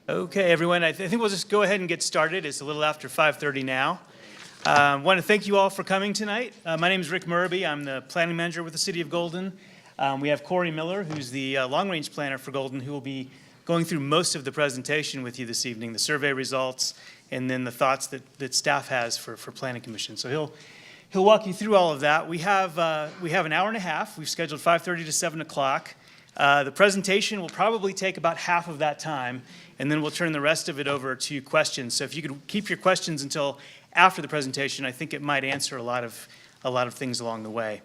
Okay, everyone, I think we'll just go ahead and get started. It's a little after 5:30 now. I want to thank you all for coming tonight. My name is Rick Murby. I'm the planning manager with the City of Golden. We have Corey Miller, who's the long-range planner for Golden, who will be going through most of the presentation with you this evening, the survey results, and then the thoughts that staff has for Planning Commission. So he'll walk you through all of that. We have an hour and a half. We've scheduled 5:30 to 7 o'clock. The presentation will probably take about half of that time, and then we'll turn the rest of it over to questions. So if you could keep your questions until after the presentation, I think it might answer a lot of things along the way.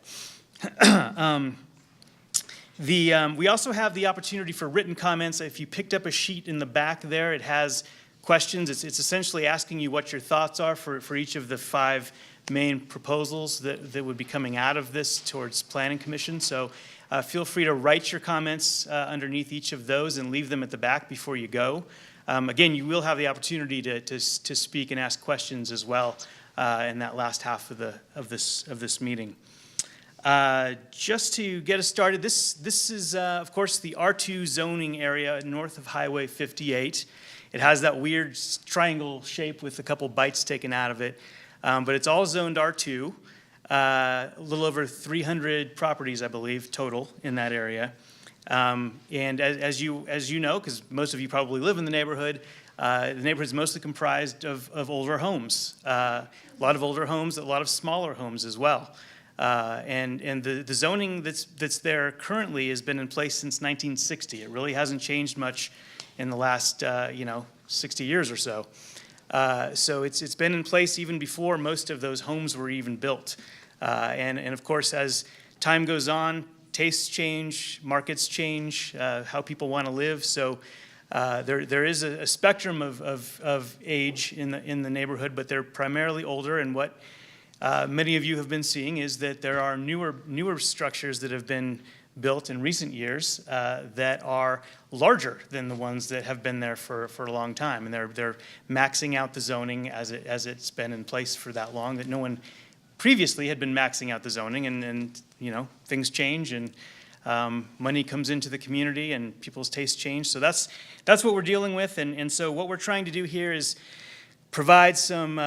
We also have the opportunity for written comments. If you picked up a sheet in the back there, it has questions. It's essentially asking you what your thoughts are for each of the 5 main proposals that would be coming out of this towards Planning Commission. So feel free to write your comments underneath each of those and leave them at the back before you go. Again, you will have the opportunity to speak and ask questions as well in that last half of this meeting. Just to get us started, this is of course the R2 zoning area north of Highway 58. It has that weird triangle shape with a couple bites taken out of it, but it's all zoned R2. A little over 300 properties, I believe, total in that area. And as you know, because most of you probably live in the neighborhood is mostly comprised of older homes. A lot of older homes, a lot of smaller homes as well. And the zoning that's there currently has been in place since 1960. It really hasn't changed much in the last 60 years or so. So it's been in place even before most of those homes were even built. And of course, as time goes on, tastes change, markets change, how people want to live. So there is a spectrum of age in the neighborhood, but they're primarily older. And what many of you have been seeing is that there are newer structures that have been built in recent years that are larger than the ones that have been there for a long time. And they're maxing out the zoning as it's been in place for that long, that no one previously had been maxing out the zoning, and things change, and money comes into the community, and people's tastes change. So that's what we're dealing with, and so what we're trying to do here is provide some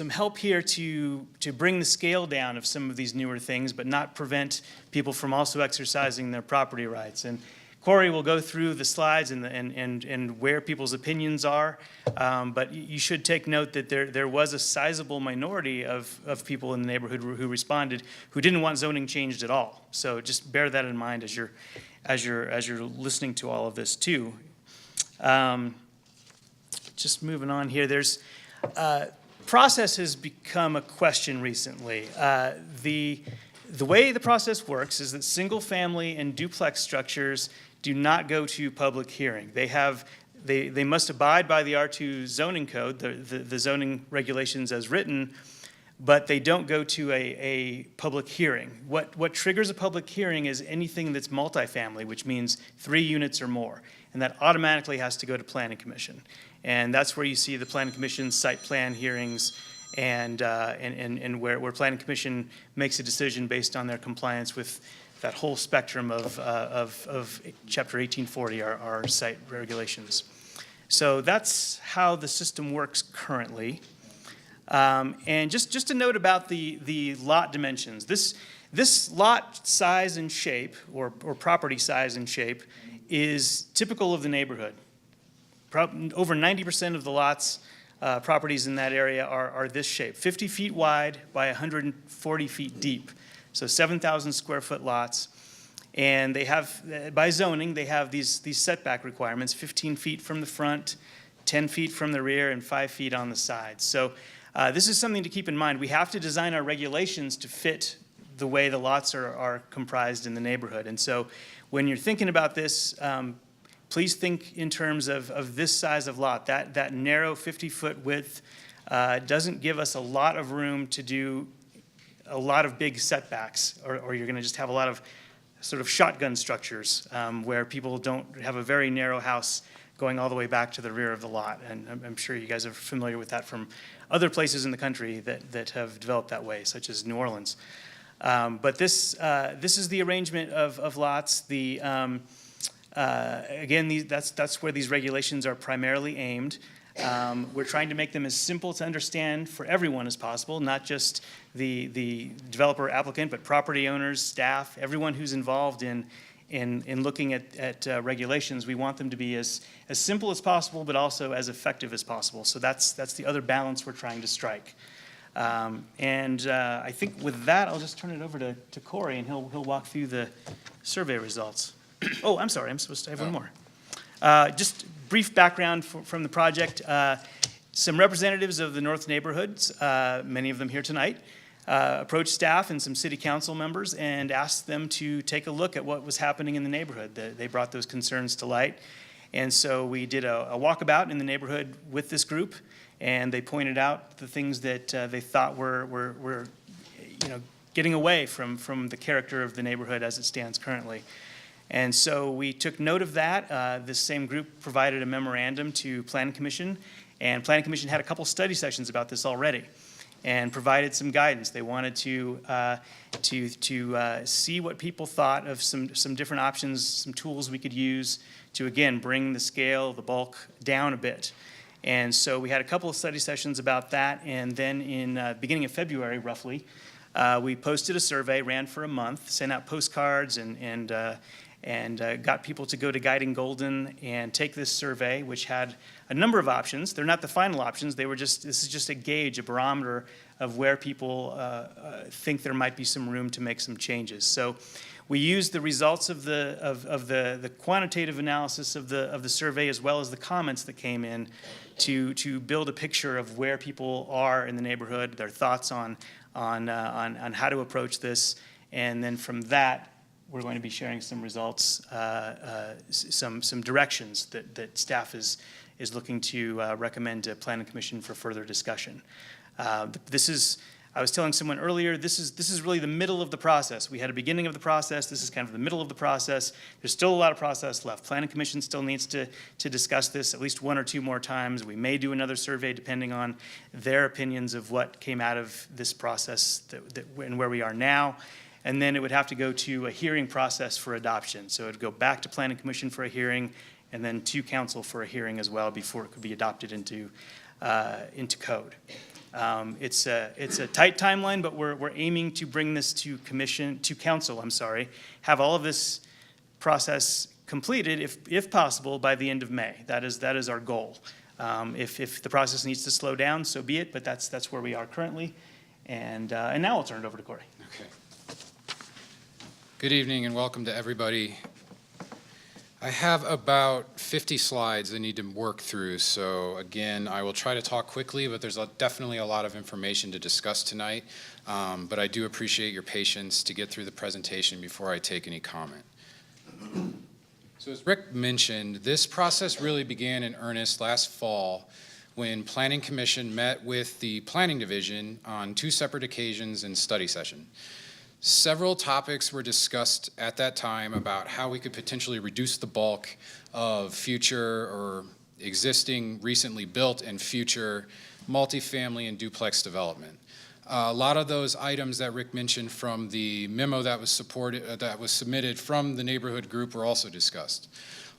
help here to bring the scale down of some of these newer things, but not prevent people from also exercising their property rights. And Corey will go through the slides and where people's opinions are, but you should take note that there was a sizable minority of people in the neighborhood who responded who didn't want zoning changed at all. So just bear that in mind as you're listening to all of this too. Just moving on here, there's process has become a question recently. The way the process works is that single family and duplex structures do not go to public hearing. They must abide by the R2 zoning code, the zoning regulations as written, but they don't go to a public hearing. What triggers a public hearing is anything that's multifamily, which means 3 units or more, and that automatically has to go to Planning Commission. And that's where you see the Planning Commission site plan hearings and where Planning Commission makes a decision based on their compliance with that whole spectrum of Chapter 1840, our site regulations. So that's how the system works currently. And just a note about the lot dimensions. This lot size and shape, or property size and shape, is typical of the neighborhood. Over 90% of the lots, properties in that area are this shape, 50 feet wide by 140 feet deep. So 7,000 square foot lots. And they have, by zoning, they have these setback requirements, 15 feet from the front, 10 feet from the rear, and 5 feet on the sides. So this is something to keep in mind. We have to design our regulations to fit the way the lots are comprised in the neighborhood. And so when you're thinking about this, please think in terms of this size of lot. That narrow 50-foot width doesn't give us a lot of room to do a lot of big setbacks, or you're going to just have a lot of sort of shotgun structures where people don't have a very narrow house going all the way back to the rear of the lot. And I'm sure you guys are familiar with that from other places in the country that have developed that way, such as New Orleans. But this is the arrangement of lots. Again, that's where these regulations are primarily aimed. We're trying to make them as simple to understand for everyone as possible, not just the developer applicant, but property owners, staff, everyone who's involved in looking at regulations. We want them to be as simple as possible, but also as effective as possible. So that's the other balance we're trying to strike. I think with that, I'll just turn it over to Corey, and he'll walk through the survey results. Oh, I'm sorry, I'm supposed to have one more. Just brief background from the project. Some representatives of the North neighborhoods, many of them here tonight, approached staff and some city council members and asked them to take a look at what was happening in the neighborhood. They brought those concerns to light. And so we did a walkabout in the neighborhood with this group, and they pointed out the things that they thought were getting away from the character of the neighborhood as it stands currently. And so we took note of that. This same group provided a memorandum to Planning Commission, and Planning Commission had a couple study sessions about this already and provided some guidance. They wanted to see what people thought of some different options, some tools we could use to, again, bring the scale, the bulk down a bit. And so we had a couple of study sessions about that, and then in beginning of February, roughly, we posted a survey, ran for a month, sent out postcards, and got people to go to Guiding Golden and take this survey, which had a number of options. They're not the final options. This is just a gauge, a barometer of where people think there might be some room to make some changes. So we used the results of the quantitative analysis of the survey, as well as the comments that came in, to build a picture of where people are in the neighborhood, their thoughts on how to approach this, and then from that, we're going to be sharing some results, some directions that staff is looking to recommend to Planning Commission for further discussion. I was telling someone earlier, this is really the middle of the process. We had a beginning of the process. This is kind of the middle of the process. There's still a lot of process left. Planning Commission still needs to discuss this at least one or two more times. We may do another survey depending on their opinions of what came out of this process and where we are now. And then it would have to go to a hearing process for adoption. So it would go back to Planning Commission for a hearing, and then to Council for a hearing as well before it could be adopted into code. It's a tight timeline, but we're aiming to bring this to Council. Have all of this process completed, if possible, by the end of May. That is our goal. If the process needs to slow down, so be it. But that's where we are currently. And now I'll turn it over to Corey. Okay. Good evening and welcome to everybody. I have about 50 slides I need to work through, so again, I will try to talk quickly, but there's definitely a lot of information to discuss tonight, but I do appreciate your patience to get through the presentation before I take any comment. So as Rick mentioned, this process really began in earnest last fall when Planning Commission met with the Planning Division on two separate occasions in study session. Several topics were discussed at that time about how we could potentially reduce the bulk of future or existing, recently built, and future multifamily and duplex development. A lot of those items that Rick mentioned from the memo that was submitted from the neighborhood group were also discussed.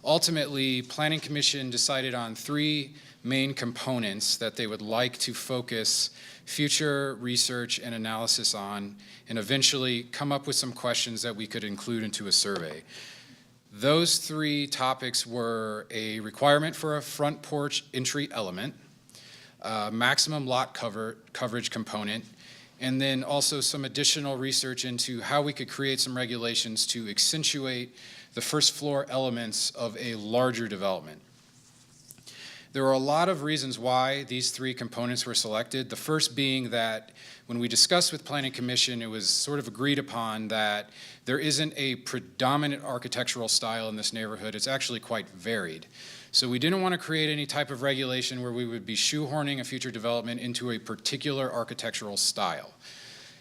Ultimately, Planning Commission decided on three main components that they would like to focus future research and analysis on, and eventually come up with some questions that we could include into a survey. Those three topics were a requirement for a front porch entry element, maximum lot coverage component, and then also some additional research into how we could create some regulations to accentuate the first floor elements of a larger development. There were a lot of reasons why these three components were selected. The first being that when we discussed with Planning Commission, it was sort of agreed upon that there isn't a predominant architectural style in this neighborhood. It's actually quite varied. So we didn't want to create any type of regulation where we would be shoehorning a future development into a particular architectural style.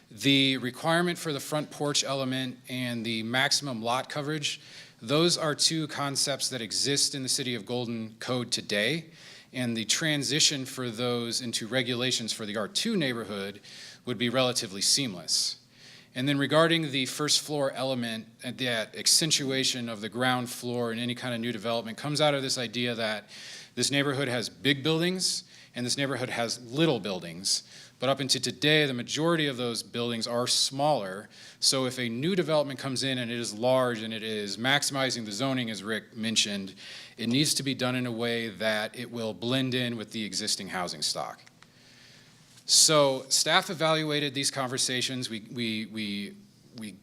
The requirement for the front porch element and the maximum lot coverage, those are two concepts that exist in the City of Golden Code today, and the transition for those into regulations for the R2 neighborhood would be relatively seamless. And then regarding the first floor element, that accentuation of the ground floor in any kind of new development comes out of this idea that this neighborhood has big buildings and this neighborhood has little buildings. But up until today, the majority of those buildings are smaller. So if a new development comes in and it is large and it is maximizing the zoning, as Rick mentioned, it needs to be done in a way that it will blend in with the existing housing stock. So staff evaluated these conversations. We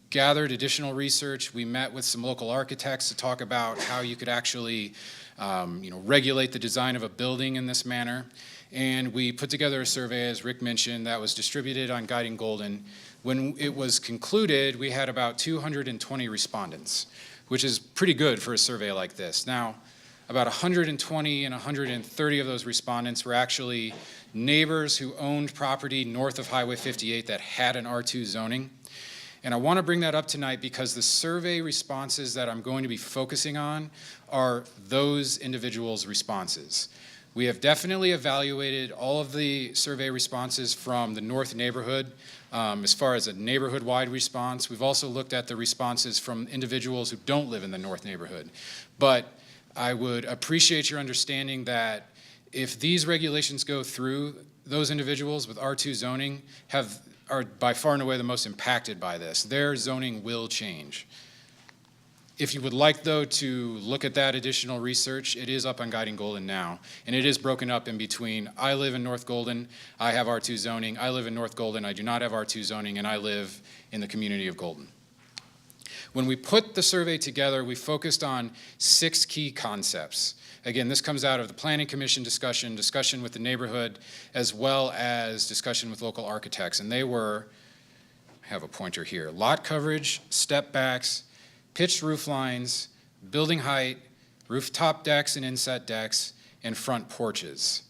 gathered additional research. We met with some local architects to talk about how you could actually regulate the design of a building in this manner. And we put together a survey, as Rick mentioned, that was distributed on Guiding Golden. When it was concluded, we had about 220 respondents, which is pretty good for a survey like this. Now, about 120 and 130 of those respondents were actually neighbors who owned property north of Highway 58 that had an R2 zoning. And I want to bring that up tonight because the survey responses that I'm going to be focusing on are those individuals' responses. We have definitely evaluated all of the survey responses from the north neighborhood as far as a neighborhood-wide response. We've also looked at the responses from individuals who don't live in the north neighborhood. But I would appreciate your understanding that if these regulations go through, those individuals with R2 zoning are by far and away the most impacted by this. Their zoning will change. If you would like, though, to look at that additional research, it is up on Guiding Golden now, and it is broken up in between, I live in North Golden, I have R2 zoning, I live in North Golden, I do not have R2 zoning, and I live in the community of Golden. When we put the survey together, we focused on 6 key concepts. Again, this comes out of the Planning Commission discussion with the neighborhood, as well as discussion with local architects, and they were, I have a pointer here, lot coverage, step backs, pitched roof lines, building height, rooftop decks and inset decks, and front porches.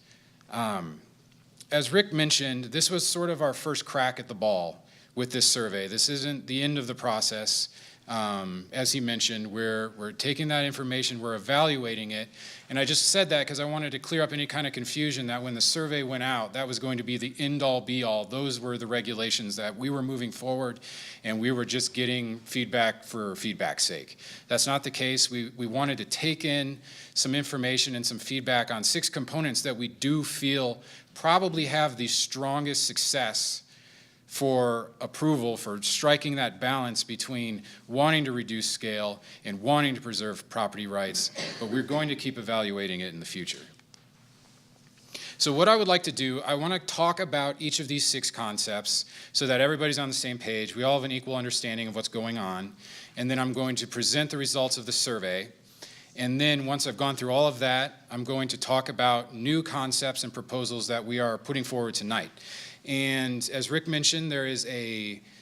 As Rick mentioned, this was sort of our first crack at the ball with this survey. This isn't the end of the process. As he mentioned, we're taking that information, we're evaluating it, and I just said that because I wanted to clear up any kind of confusion that when the survey went out, that was going to be the end-all, be-all. Those were the regulations that we were moving forward, and we were just getting feedback for feedback's sake. That's not the case. We wanted to take in some information and some feedback on 6 components that we do feel probably have the strongest success for approval, for striking that balance between wanting to reduce scale and wanting to preserve property rights, but we're going to keep evaluating it in the future. So what I would like to do, I want to talk about each of these 6 concepts so that everybody's on the same page. We all have an equal understanding of what's going on, and then I'm going to present the results of the survey. And then once I've gone through all of that, I'm going to talk about new concepts and proposals that we are putting forward tonight. And as Rick mentioned,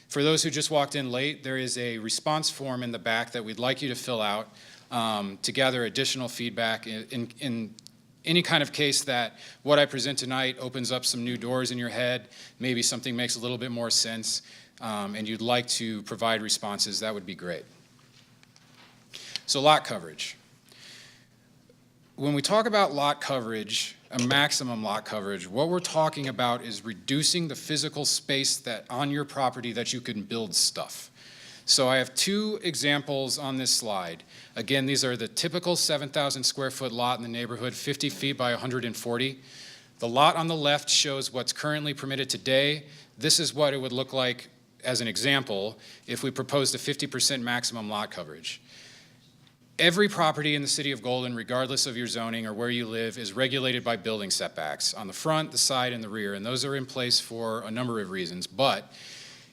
for those who just walked in late, there is a response form in the back that we'd like you to fill out to gather additional feedback in any kind of case that what I present tonight opens up some new doors in your head, maybe something makes a little bit more sense, and you'd like to provide responses, that would be great. So lot coverage. When we talk about lot coverage, a maximum lot coverage, what we're talking about is reducing the physical space that on your property that you can build stuff. So I have 2 examples on this slide. Again, these are the typical 7,000 square foot lot in the neighborhood, 50 feet by 140. The lot on the left shows what's currently permitted today. This is what it would look like as an example if we proposed a 50% maximum lot coverage. Every property in the city of Golden, regardless of your zoning or where you live, is regulated by building setbacks on the front, the side, and the rear, and those are in place for a number of reasons. But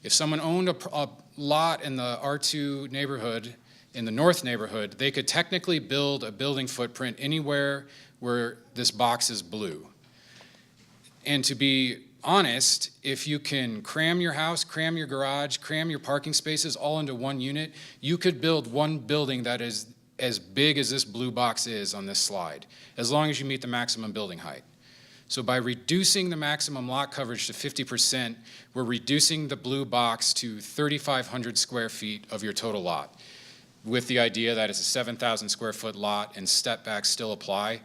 if someone owned a lot in the R2 neighborhood, in the north neighborhood, they could technically build a building footprint anywhere where this box is blue. And to be honest, if you can cram your house, cram your garage, cram your parking spaces all into one unit, you could build one building that is as big as this blue box is on this slide, as long as you meet the maximum building height. So by reducing the maximum lot coverage to 50%, we're reducing the blue box to 3,500 square feet of your total lot, with the idea that it's a 7,000 square foot lot and step backs still apply.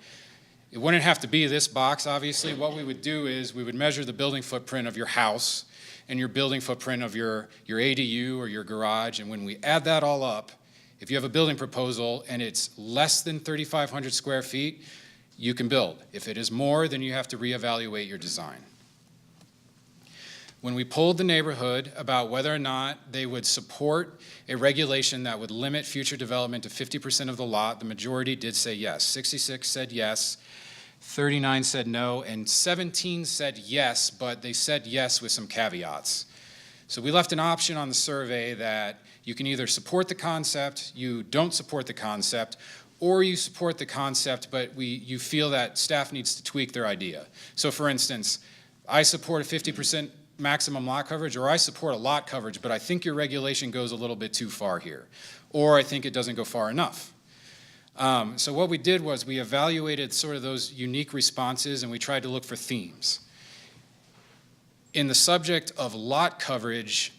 It wouldn't have to be this box, obviously. What we would do is we would measure the building footprint of your house, and your building footprint of your ADU or your garage. And when we add that all up, if you have a building proposal and it's less than 3,500 square feet, you can build. If it is more, then you have to reevaluate your design. When we polled the neighborhood about whether or not they would support a regulation that would limit future development to 50% of the lot, the majority did say yes. 66 said yes, 39 said no, and 17 said yes, but they said yes with some caveats. So we left an option on the survey that you can either support the concept, you don't support the concept, or you support the concept, but you feel that staff needs to tweak their idea. So for instance, I support a 50% maximum lot coverage, or I support a lot coverage, but I think your regulation goes a little bit too far here, or I think it doesn't go far enough. So what we did was we evaluated sort of those unique responses, and we tried to look for themes. In the subject of lot coverage,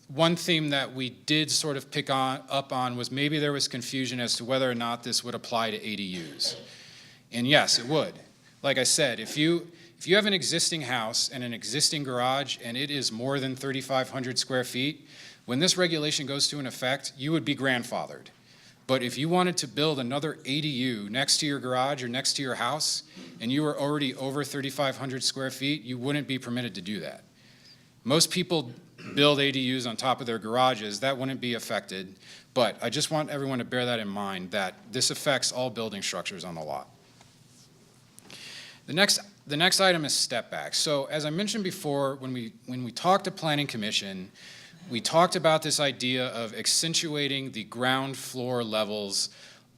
one theme that we did sort of pick up on was maybe there was confusion as to whether or not this would apply to ADUs. And yes, it would. Like I said, if you have an existing house and an existing garage and it is more than 3,500 square feet, when this regulation goes to an effect, you would be grandfathered. But if you wanted to build another ADU next to your garage or next to your house, and you were already over 3,500 square feet, you wouldn't be permitted to do that. Most people build ADUs on top of their garages. That wouldn't be affected. But I just want everyone to bear that in mind, that this affects all building structures on the lot. The next item is step back. So as I mentioned before, when we talked to Planning Commission, we talked about this idea of accentuating the ground floor levels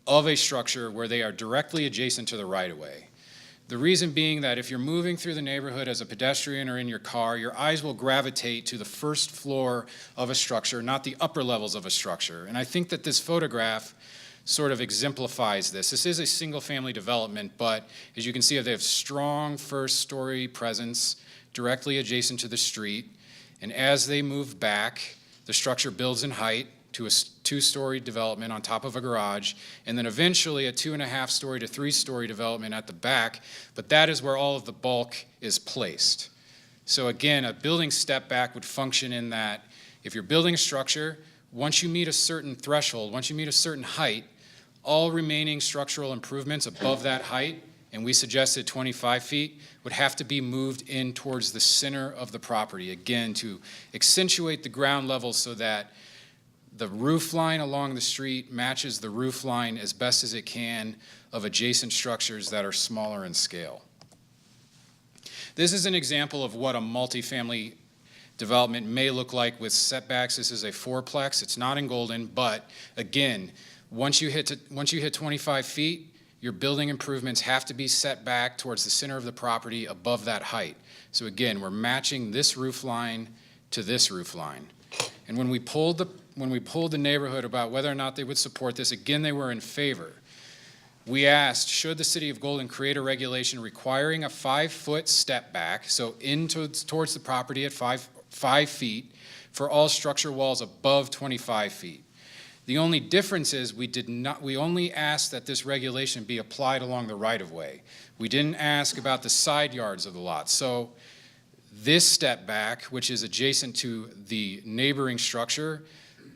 of a structure where they are directly adjacent to the right-of-way. The reason being that if you're moving through the neighborhood as a pedestrian or in your car, your eyes will gravitate to the first floor of a structure, not the upper levels of a structure. And I think that this photograph sort of exemplifies this. This is a single-family development, but as you can see, they have strong first-story presence directly adjacent to the street. And as they move back, the structure builds in height to a two-story development on top of a garage, and then eventually a 2.5-story to 3-story development at the back, but that is where all of the bulk is placed. So again, a building step back would function in that if you're building a structure, once you meet a certain threshold, once you meet a certain height, all remaining structural improvements above that height, and we suggested 25 feet, would have to be moved in towards the center of the property, again, to accentuate the ground level so that the roof line along the street matches the roof line as best as it can of adjacent structures that are smaller in scale. This is an example of what a multifamily development may look like with setbacks. This is a fourplex. It's not in Golden, but again, once you hit 25 feet, your building improvements have to be set back towards the center of the property above that height. So again, we're matching this roof line to this roof line. And when we polled the neighborhood about whether or not they would support this, again, they were in favor. We asked, should the city of Golden create a regulation requiring a 5-foot step back, so towards the property at 5 feet, for all structure walls above 25 feet? The only difference is we only asked that this regulation be applied along the right-of-way. We didn't ask about the side yards of the lot. So this step back, which is adjacent to the neighboring structure,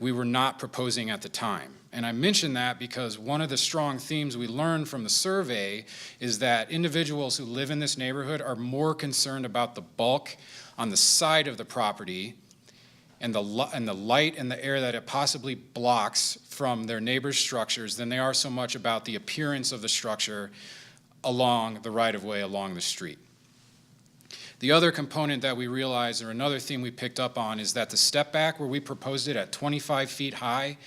we were not proposing at the time. And I mention that because one of the strong themes we learned from the survey is that individuals who live in this neighborhood are more concerned about the bulk on the side of the property and the light and the air that it possibly blocks from their neighbors' structures than they are so much about the appearance of the structure along the right-of-way along the street. The other component that we realized, or another theme we picked up on, is that the step back where we proposed it at 25 feet high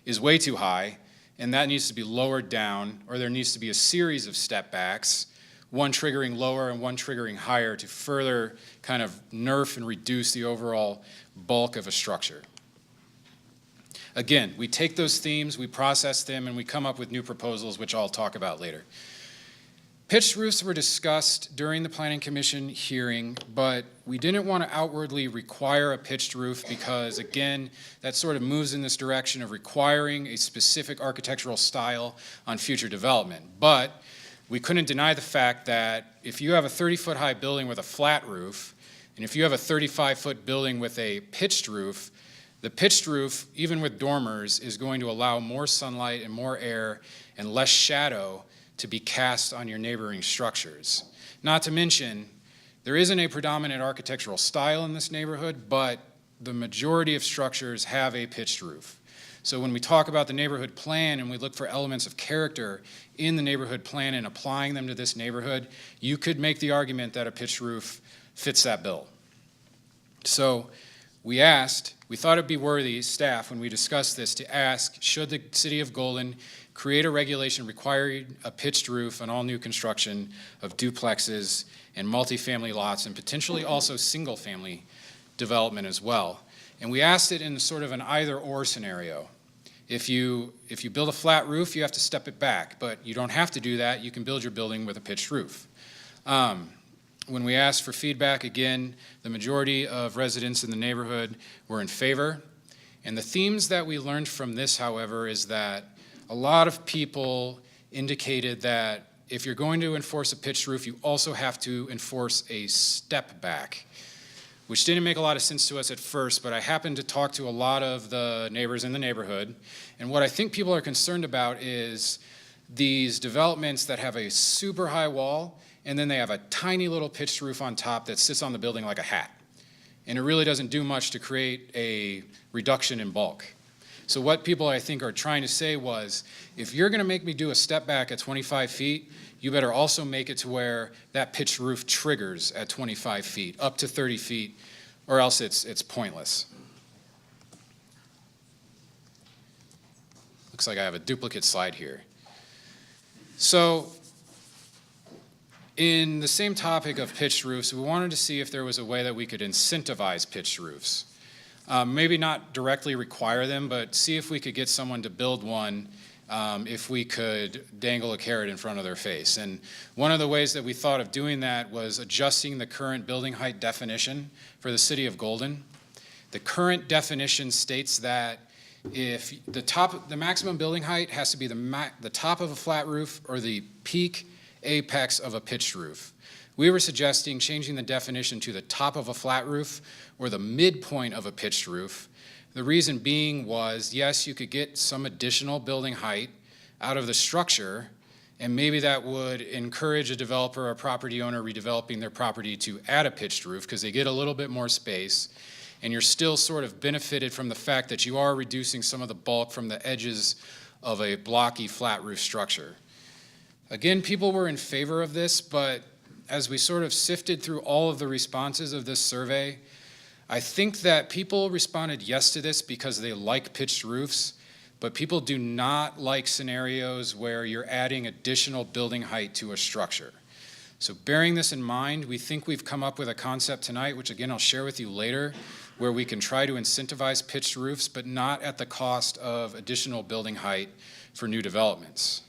is way too high, and that needs to be lowered down, or there needs to be a series of step backs, one triggering lower and one triggering higher to further kind of nerf and reduce the overall bulk of a structure. Again, we take those themes, we process them, and we come up with new proposals, which I'll talk about later. Pitched roofs were discussed during the Planning Commission hearing, but we didn't want to outwardly require a pitched roof because, again, that sort of moves in this direction of requiring a specific architectural style on future development. But we couldn't deny the fact that if you have a 30-foot high building with a flat roof, And if you have a 35-foot building with a pitched roof, the pitched roof, even with dormers, is going to allow more sunlight and more air and less shadow to be cast on your neighboring structures. Not to mention, there isn't a predominant architectural style in this neighborhood, but the majority of structures have a pitched roof. So when we talk about the neighborhood plan and we look for elements of character in the neighborhood plan and applying them to this neighborhood, you could make the argument that a pitched roof fits that bill. So we thought it'd be worthy, staff, when we discussed this, to ask, should the City of Golden create a regulation requiring a pitched roof on all new construction of duplexes and multifamily lots, and potentially also single-family development as well? And we asked it in sort of an either-or scenario. If you build a flat roof, you have to step it back, but you don't have to do that. You can build your building with a pitched roof. When we asked for feedback, again, the majority of residents in the neighborhood were in favor. And the themes that we learned from this, however, is that a lot of people indicated that if you're going to enforce a pitched roof, you also have to enforce a step back, which didn't make a lot of sense to us at first, but I happened to talk to a lot of the neighbors in the neighborhood. And what I think people are concerned about is these developments that have a super high wall, and then they have a tiny little pitched roof on top that sits on the building like a hat. And it really doesn't do much to create a reduction in bulk. So what people, I think, are trying to say was, if you're going to make me do a step back at 25 feet, you better also make it to where that pitched roof triggers at 25 feet, up to 30 feet, or else it's pointless. Looks like I have a duplicate slide here. So in the same topic of pitched roofs, we wanted to see if there was a way that we could incentivize pitched roofs. Maybe not directly require them, but see if we could get someone to build one if we could dangle a carrot in front of their face. And one of the ways that we thought of doing that was adjusting the current building height definition for the City of Golden. The current definition states that if the maximum building height has to be the top of a flat roof or the peak apex of a pitched roof. We were suggesting changing the definition to the top of a flat roof or the midpoint of a pitched roof. The reason being was, yes, you could get some additional building height out of the structure, and maybe that would encourage a developer or property owner redeveloping their property to add a pitched roof because they get a little bit more space, and you're still sort of benefited from the fact that you are reducing some of the bulk from the edges of a blocky flat roof structure. Again, people were in favor of this, but as we sort of sifted through all of the responses of this survey, I think that people responded yes to this because they like pitched roofs, but people do not like scenarios where you're adding additional building height to a structure. So bearing this in mind, we think we've come up with a concept tonight, which again I'll share with you later, where we can try to incentivize pitched roofs, but not at the cost of additional building height for new developments.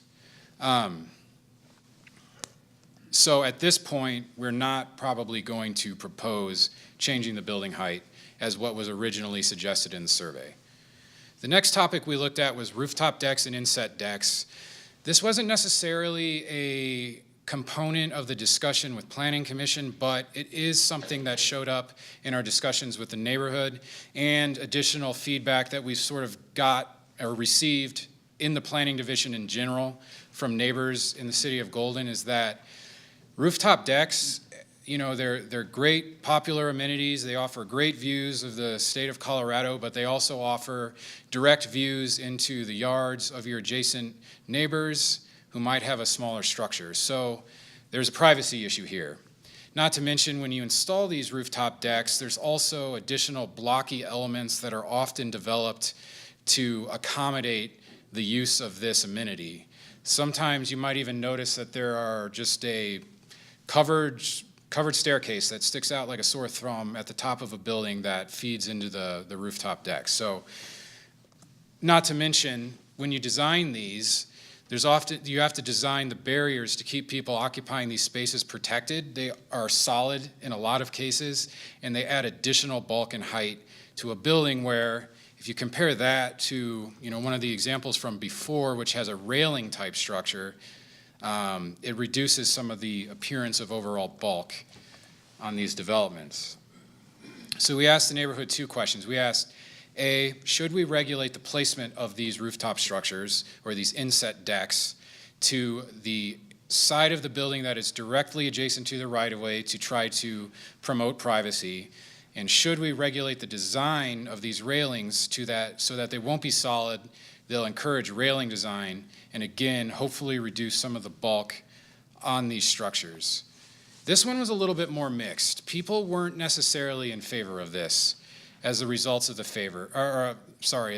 So at this point, we're not probably going to propose changing the building height as what was originally suggested in the survey. The next topic we looked at was rooftop decks and inset decks. This wasn't necessarily a component of the discussion with Planning Commission, but it is something that showed up in our discussions with the neighborhood and additional feedback that we've sort of got or received in the Planning Division in general from neighbors in the City of Golden is that rooftop decks, you know, they're great popular amenities. They offer great views of the state of Colorado, but they also offer direct views into the yards of your adjacent neighbors who might have a smaller structure. So there's a privacy issue here. Not to mention, when you install these rooftop decks, there's also additional blocky elements that are often developed to accommodate the use of this amenity. Sometimes you might even notice that there are just a covered staircase that sticks out like a sore thumb at the top of a building that feeds into the rooftop deck. So not to mention, when you design these, you have to design the barriers to keep people occupying these spaces protected. They are solid in a lot of cases, and they add additional bulk and height to a building where, if you compare that to, you know, one of the examples from before, which has a railing type structure, it reduces some of the appearance of overall bulk on these developments. So we asked the neighborhood two questions. We asked, A, should we regulate the placement of these rooftop structures or these inset decks to the side of the building that is directly adjacent to the right-of-way to try to promote privacy? And should we regulate the design of these railings to that so that they won't be solid, they'll encourage railing design, and again, hopefully reduce some of the bulk on these structures? This one was a little bit more mixed. People weren't necessarily in favor of this as the results of as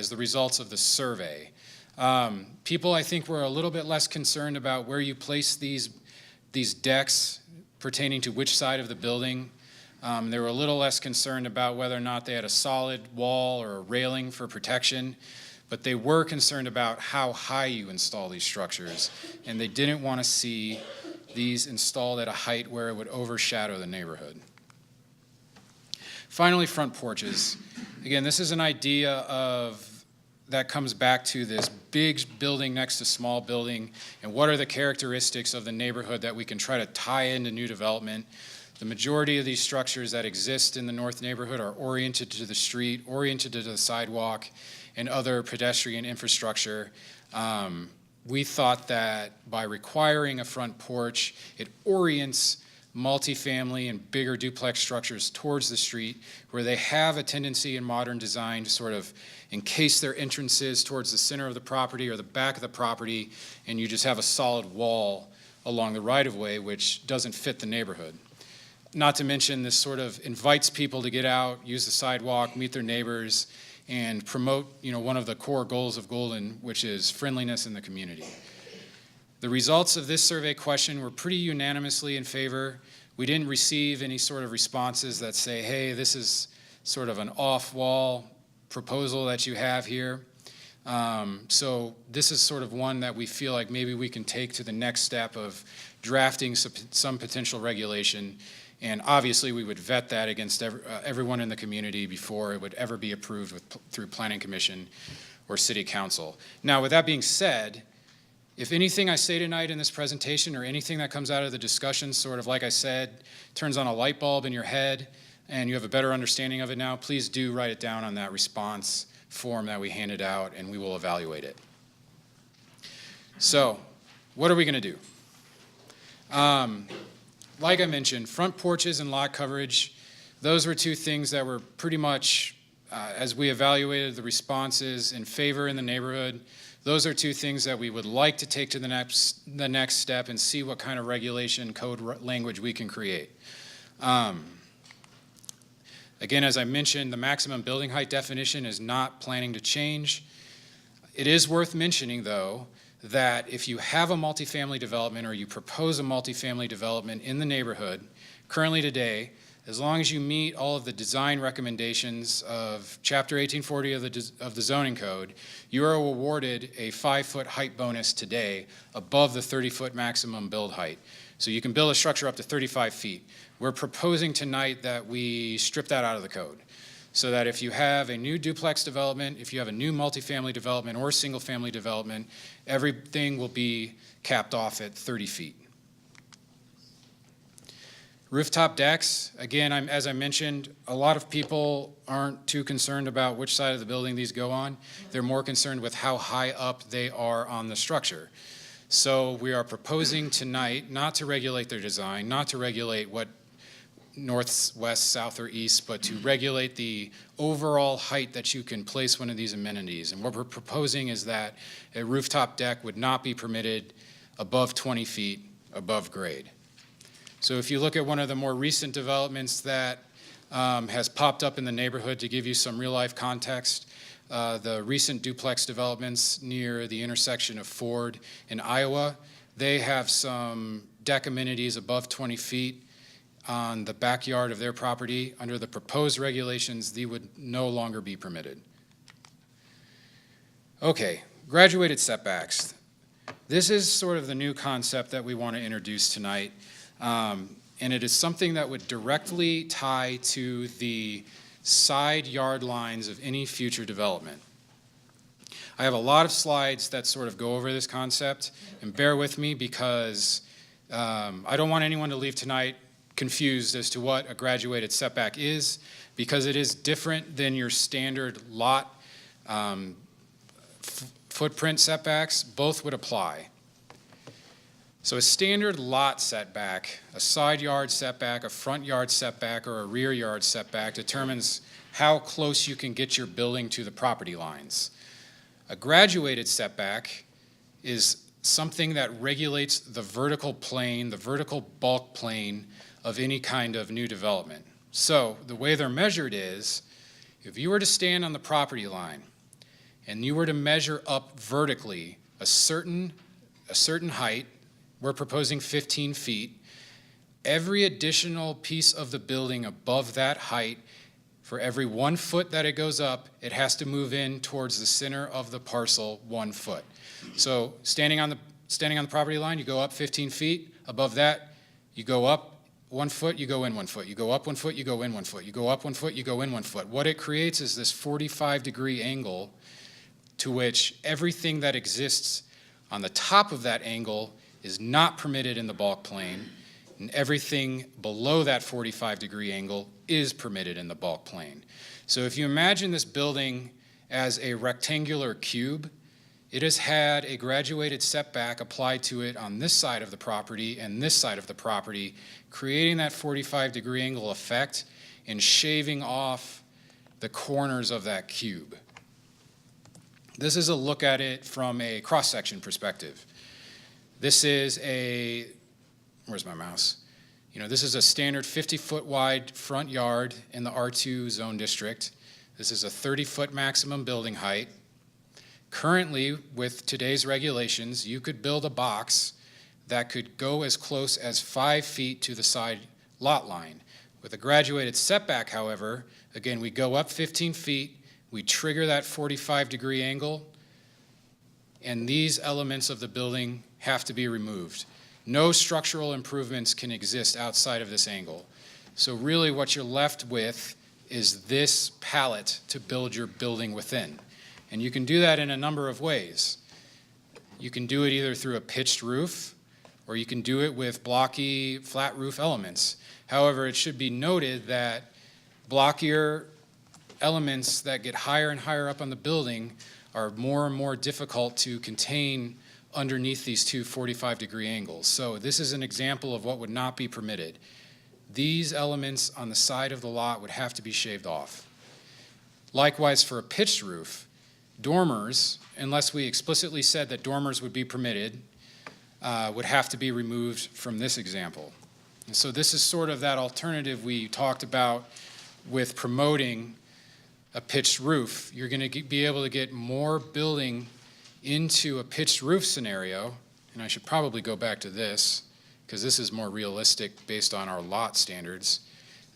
the results of the survey. People, I think, were a little bit less concerned about where you place these decks pertaining to which side of the building. They were a little less concerned about whether or not they had a solid wall or a railing for protection, but they were concerned about how high you install these structures, and they didn't want to see these installed at a height where it would overshadow the neighborhood. Finally, front porches. Again, this is an idea that comes back to this big building next to small building, and what are the characteristics of the neighborhood that we can try to tie into new development. The majority of these structures that exist in the north neighborhood are oriented to the street, oriented to the sidewalk, and other pedestrian infrastructure. We thought that by requiring a front porch, it orients multifamily and bigger duplex structures towards the street, where they have a tendency in modern design to sort of encase their entrances towards the center of the property or the back of the property, and you just have a solid wall along the right-of-way, which doesn't fit the neighborhood. Not to mention, this sort of invites people to get out, use the sidewalk, meet their neighbors, and promote, one of the core goals of Golden, which is friendliness in the community. The results of this survey question were pretty unanimously in favor. We didn't receive any sort of responses that say, hey, this is sort of an off-wall proposal that you have here. So this is sort of one that we feel like maybe we can take to the next step of drafting some potential regulation. And obviously, we would vet that against everyone in the community before it would ever be approved through Planning Commission or City Council. Now, with that being said, if anything I say tonight in this presentation or anything that comes out of the discussion, sort of like I said, turns on a light bulb in your head and you have a better understanding of it now, please do write it down on that response form that we handed out, and we will evaluate it. So, what are we going to do? Like I mentioned, front porches and lot coverage, those were two things that were pretty much, as we evaluated the responses, in favor in the neighborhood. Those are two things that we would like to take to the next step and see what kind of regulation code language we can create. Again, as I mentioned, the maximum building height definition is not planning to change. It is worth mentioning, though, that if you have a multifamily development or you propose a multifamily development in the neighborhood, currently today, as long as you meet all of the design recommendations of Chapter 1840 of the zoning code, you are awarded a 5-foot height bonus today above the 30-foot maximum build height. So you can build a structure up to 35 feet. We're proposing tonight that we strip that out of the code, so that if you have a new duplex development, if you have a new multifamily development or single-family development, everything will be capped off at 30 feet. Rooftop decks, again, as I mentioned, a lot of people aren't too concerned about which side of the building these go on. They're more concerned with how high up they are on the structure. So we are proposing tonight not to regulate their design, not to regulate what north, west, south, or east, but to regulate the overall height that you can place one of these amenities. And what we're proposing is that a rooftop deck would not be permitted above 20 feet above grade. So if you look at one of the more recent developments that has popped up in the neighborhood, to give you some real-life context, the recent duplex developments near the intersection of Ford and Iowa, they have some deck amenities above 20 feet on the backyard of their property. Under the proposed regulations, they would no longer be permitted. Okay, graduated setbacks. This is sort of the new concept that we want to introduce tonight, and it is something that would directly tie to the side yard lines of any future development. I have a lot of slides that sort of go over this concept, and bear with me because I don't want anyone to leave tonight confused as to what a graduated setback is, because it is different than your standard lot footprint setbacks. Both would apply. So a standard lot setback, a side yard setback, a front yard setback, or a rear yard setback determines how close you can get your building to the property lines. A graduated setback is something that regulates the vertical plane, the vertical bulk plane of any kind of new development. So the way they're measured is, if you were to stand on the property line and you were to measure up vertically a certain height, we're proposing 15 feet, every additional piece of the building above that height, for every 1 foot that it goes up, it has to move in towards the center of the parcel 1 foot. So standing on the property line, you go up 15 feet. Above that, you go up 1 foot, you go in 1 foot. You go up 1 foot, you go in 1 foot. You go up 1 foot, you go in 1 foot. What it creates is this 45-degree angle to which everything that exists on the top of that angle is not permitted in the bulk plane, and everything below that 45-degree angle is permitted in the bulk plane. So if you imagine this building as a rectangular cube, it has had a graduated setback applied to it on this side of the property and this side of the property, creating that 45-degree angle effect and shaving off the corners of that cube. This is a look at it from a cross-section perspective. This is where's my mouse? This is a standard 50-foot wide front yard in the R2 zone district. This is a 30-foot maximum building height. Currently, with today's regulations, you could build a box that could go as close as 5 feet to the side lot line. With a graduated setback, however, again, we go up 15 feet, we trigger that 45-degree angle, and these elements of the building have to be removed. No structural improvements can exist outside of this angle. So really what you're left with is this palette to build your building within. And you can do that in a number of ways. You can do it either through a pitched roof, or you can do it with blocky flat roof elements. However, it should be noted that blockier elements that get higher and higher up on the building are more and more difficult to contain underneath these two 45-degree angles. So this is an example of what would not be permitted. These elements on the side of the lot would have to be shaved off. Likewise, for a pitched roof, dormers, unless we explicitly said that dormers would be permitted, would have to be removed from this example. And so this is sort of that alternative we talked about with promoting a pitched roof. You're going to be able to get more building into a pitched roof scenario, and I should probably go back to this because this is more realistic based on our lot standards,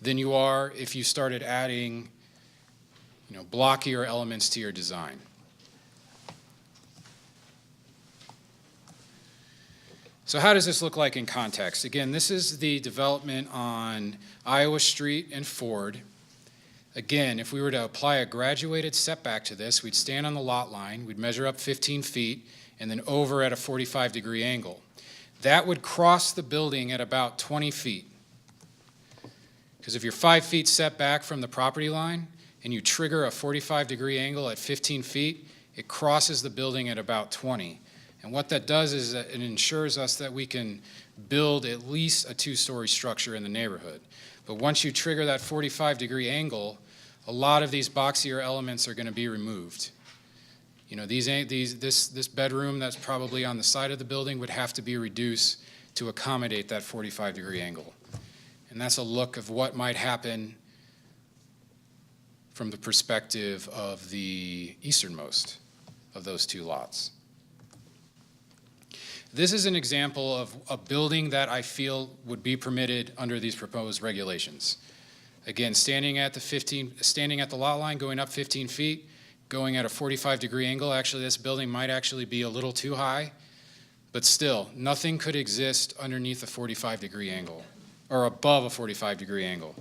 than you are if you started adding blockier elements to your design. So how does this look like in context? Again, this is the development on Iowa Street and Ford. Again, if we were to apply a graduated setback to this, we'd stand on the lot line, we'd measure up 15 feet, and then over at a 45-degree angle. That would cross the building at about 20 feet. Because if you're 5 feet set back from the property line and you trigger a 45-degree angle at 15 feet, it crosses the building at about 20. And what that does is that it ensures us that we can build at least a 2-story structure in the neighborhood. But once you trigger that 45-degree angle, a lot of these boxier elements are going to be removed. This bedroom that's probably on the side of the building would have to be reduced to accommodate that 45-degree angle. And that's a look of what might happen from the perspective of the easternmost of those two lots. This is an example of a building that I feel would be permitted under these proposed regulations. Again, standing at the lot line, going up 15 feet, going at a 45-degree angle. Actually, this building might actually be a little too high, but still, nothing could exist underneath a 45-degree angle, or above a 45-degree angle.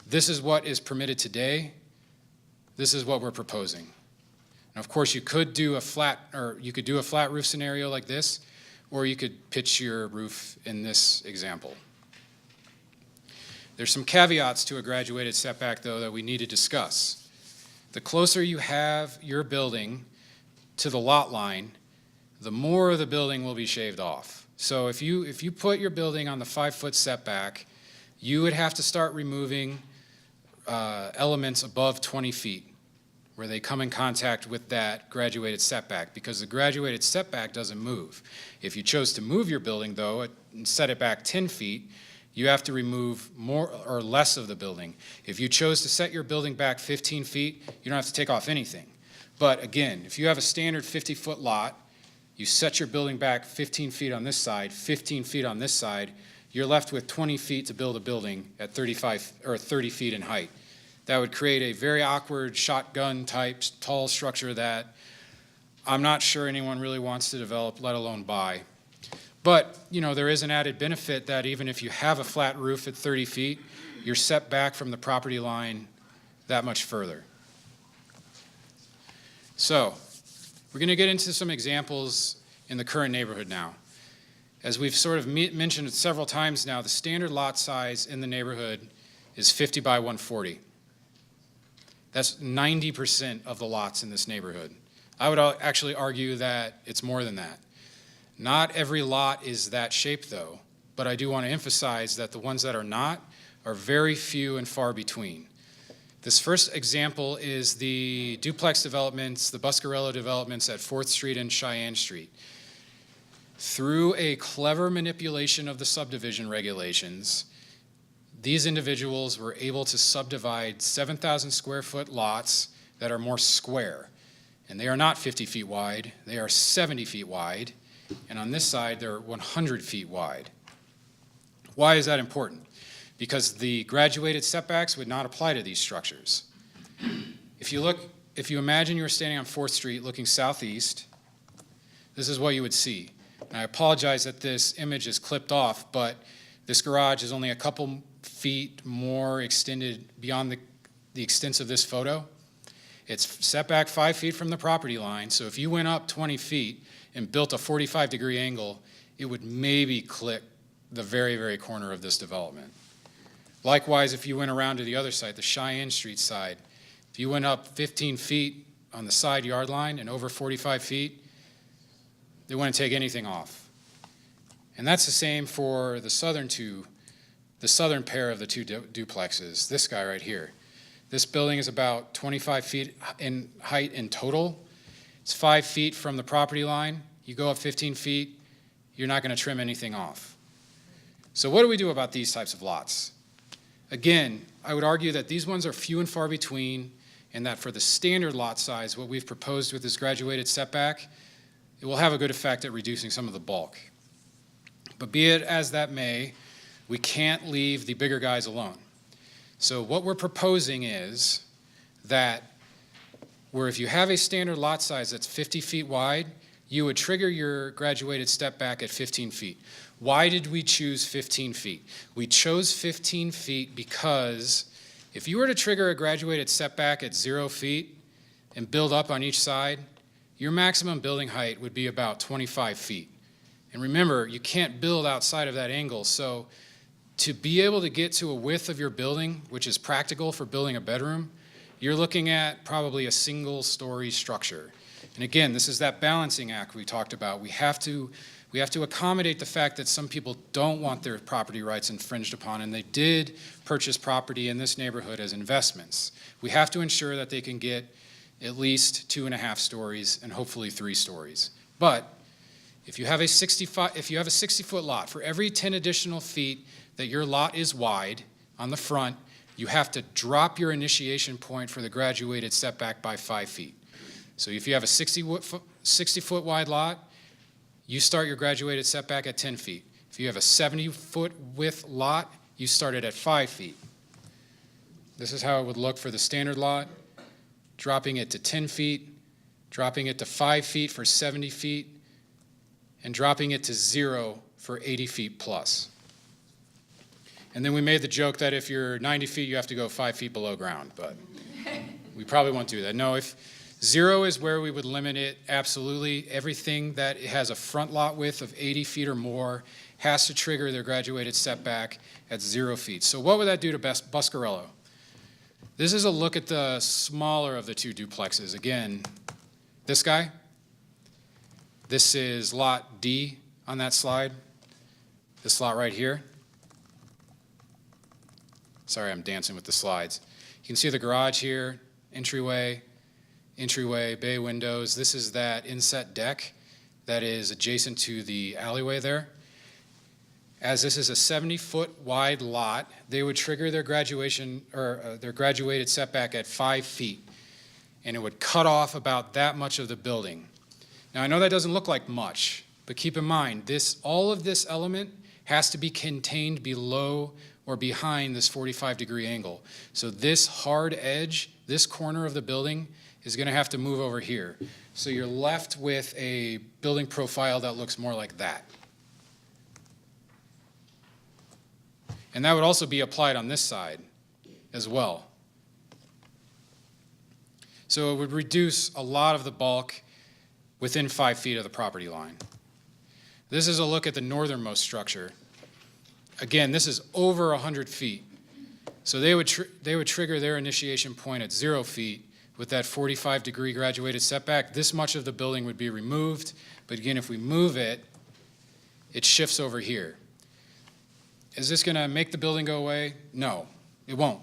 This is what is permitted today. This is what we're proposing. And of course, you could do a flat roof scenario like this, or you could pitch your roof in this example. There's some caveats to a graduated setback, though, that we need to discuss. The closer you have your building to the lot line, the more of the building will be shaved off. So if you put your building on the 5-foot setback, you would have to start removing elements above 20 feet where they come in contact with that graduated setback, because the graduated setback doesn't move. If you chose to move your building, though, and set it back 10 feet, you have to remove more or less of the building. If you chose to set your building back 15 feet, you don't have to take off anything. But again, if you have a standard 50-foot lot, you set your building back 15 feet on this side, 15 feet on this side, you're left with 20 feet to build a building at 35 or 30 feet in height. That would create a very awkward shotgun type tall structure that I'm not sure anyone really wants to develop, let alone buy. But, there is an added benefit that even if you have a flat roof at 30 feet, you're set back from the property line that much further. So, we're going to get into some examples in the current neighborhood now. As we've sort of mentioned it several times now, the standard lot size in the neighborhood is 50 by 140. That's 90% of the lots in this neighborhood. I would actually argue that it's more than that. Not every lot is that shape, though, but I do want to emphasize that the ones that are not are very few and far between. This first example is the duplex developments, the Buscarello developments at 4th Street and Cheyenne Street. Through a clever manipulation of the subdivision regulations, these individuals were able to subdivide 7,000 square foot lots that are more square. And they are not 50 feet wide, they are 70 feet wide. And on this side, they're 100 feet wide. Why is that important? Because the graduated setbacks would not apply to these structures. If you imagine you were standing on 4th Street looking southeast, this is what you would see. And I apologize that this image is clipped off, but this garage is only a couple feet more extended beyond the extents of this photo. It's set back 5 feet from the property line, so if you went up 20 feet and built a 45-degree angle, it would maybe clip the very, very corner of this development. Likewise, if you went around to the other side, the Cheyenne Street side, if you went up 15 feet on the side yard line and over 45 feet, they wouldn't take anything off. And that's the same for the southern pair of the two duplexes, this guy right here. This building is about 25 feet in height in total. It's 5 feet from the property line. You go up 15 feet, you're not going to trim anything off. So what do we do about these types of lots? Again, I would argue that these ones are few and far between, and that for the standard lot size, what we've proposed with this graduated setback, it will have a good effect at reducing some of the bulk. But be it as that may, we can't leave the bigger guys alone. So what we're proposing is that where if you have a standard lot size that's 50 feet wide, you would trigger your graduated step back at 15 feet. Why did we choose 15 feet? We chose 15 feet because if you were to trigger a graduated setback at 0 feet and build up on each side, your maximum building height would be about 25 feet. And remember, you can't build outside of that angle, so to be able to get to a width of your building, which is practical for building a bedroom, you're looking at probably a single-story structure. And again, this is that balancing act we talked about. We have to accommodate the fact that some people don't want their property rights infringed upon, and they did purchase property in this neighborhood as investments. We have to ensure that they can get at least 2.5 stories and hopefully 3 stories. But if you have a 60-foot lot, for every 10 additional feet that your lot is wide on the front, you have to drop your initiation point for the graduated setback by 5 feet. So if you have a 60-foot wide lot, you start your graduated setback at 10 feet. If you have a 70-foot width lot, you start it at 5 feet. This is how it would look for the standard lot, dropping it to 10 feet, dropping it to 5 feet for 70 feet, and dropping it to 0 for 80 feet plus. And then we made the joke that if you're 90 feet, you have to go 5 feet below ground, but we probably won't do that. No, if 0 is where we would limit it, absolutely. Everything that has a front lot width of 80 feet or more has to trigger their graduated setback at 0 feet. So what would that do to Buscarello? This is a look at the smaller of the two duplexes. Again, this guy. This is lot D on that slide. This lot right here. Sorry, I'm dancing with the slides. You can see the garage here, entryway, bay windows. This is that inset deck that is adjacent to the alleyway there. As this is a 70-foot wide lot, they would trigger their their graduated setback at 5 feet, and it would cut off about that much of the building. Now, I know that doesn't look like much, but keep in mind, all of this element has to be contained below or behind this 45-degree angle. So this hard edge, this corner of the building, is going to have to move over here. So you're left with a building profile that looks more like that. And that would also be applied on this side as well. So it would reduce a lot of the bulk within 5 feet of the property line. This is a look at the northernmost structure. Again, this is over 100 feet. So they would trigger their initiation point at 0 feet with that 45-degree graduated setback. This much of the building would be removed, but again, if we move it, it shifts over here. Is this going to make the building go away? No, it won't.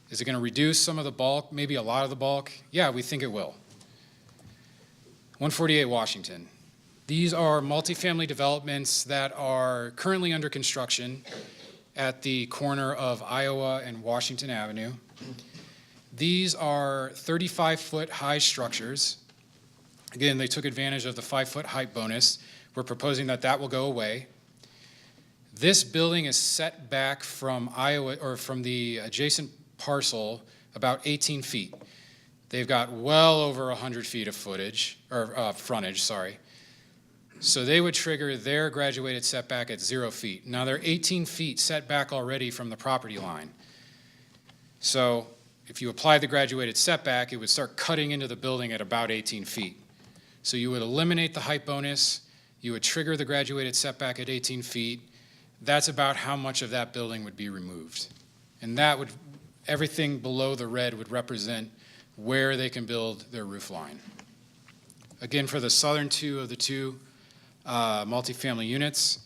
Is it going to reduce some of the bulk, maybe a lot of the bulk? Yeah, we think it will. 148 Washington. These are multifamily developments that are currently under construction at the corner of Iowa and Washington Avenue. These are 35-foot high structures. Again, they took advantage of the 5-foot height bonus. We're proposing that that will go away. This building is set back from Iowa, or from the adjacent parcel, about 18 feet. They've got well over 100 feet of frontage. So they would trigger their graduated setback at 0 feet. Now they're 18 feet set back already from the property line. So if you apply the graduated setback, it would start cutting into the building at about 18 feet. So you would eliminate the height bonus, you would trigger the graduated setback at 18 feet. That's about how much of that building would be removed. And that would, everything below the red would represent where they can build their roof line. Again, for the southern two of the two multifamily units,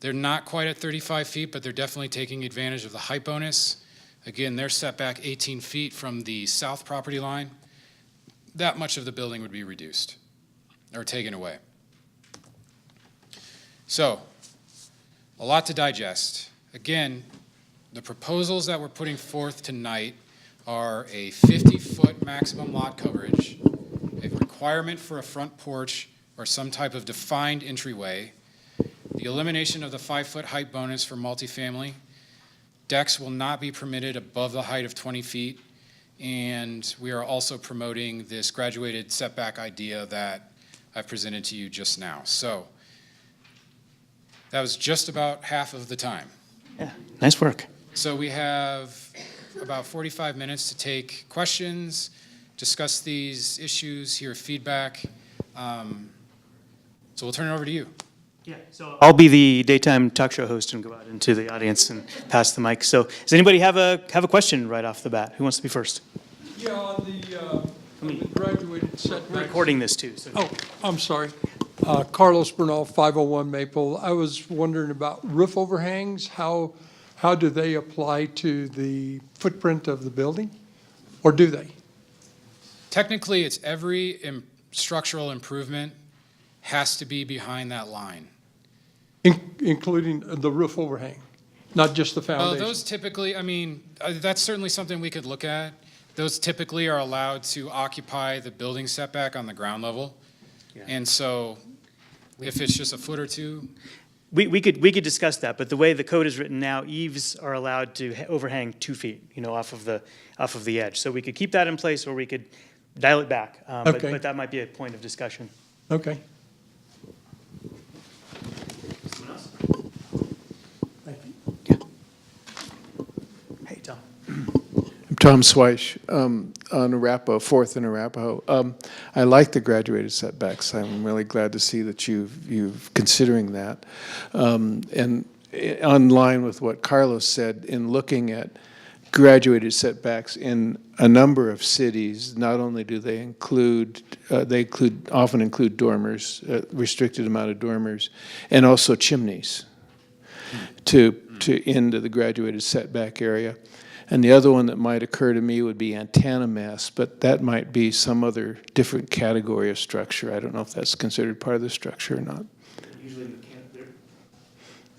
they're not quite at 35 feet, but they're definitely taking advantage of the height bonus. Again, they're set back 18 feet from the south property line. That much of the building would be reduced or taken away. So, a lot to digest. Again, the proposals that we're putting forth tonight are a 50-foot maximum lot coverage, a requirement for a front porch or some type of defined entryway, the elimination of the 5-foot height bonus for multifamily. Decks will not be permitted above the height of 20 feet, and we are also promoting this graduated setback idea that I've presented to you just now. So that was just about half of the time. Yeah, nice work. So we have about 45 minutes to take questions, discuss these issues, hear feedback. So we'll turn it over to you. Yeah, so I'll be the daytime talk show host and go out into the audience and pass the mic. So does anybody have a question right off the bat? Who wants to be first? Yeah, on the graduated setbacks. We're recording this too. So. Oh, I'm sorry. Carlos Bernal, 501 Maple. I was wondering about roof overhangs. How do they apply to the footprint of the building? Or do they? Technically, it's every structural improvement has to be behind that line. Including the roof overhang, not just the foundation? Those typically, I mean, that's certainly something we could look at. Those typically are allowed to occupy the building setback on the ground level. Yeah. And so if it's just a foot or two. We could discuss that, but the way the code is written now, eaves are allowed to overhang 2 feet, off of the edge. So we could keep that in place, or we could dial it back. Okay. But that might be a point of discussion. Okay. Someone else? Thank you. Hey, Tom. I'm Tom Swish. on Arapahoe, 4th and Arapahoe. I like the graduated setbacks. I'm really glad to see that you've considering that. And on line with what Carlos said, in looking at graduated setbacks in a number of cities, not only do they often include dormers, restricted amount of dormers, and also chimneys to into the graduated setback area. And the other one that might occur to me would be antenna masts, but that might be some other different category of structure. I don't know if that's considered part of the structure or not.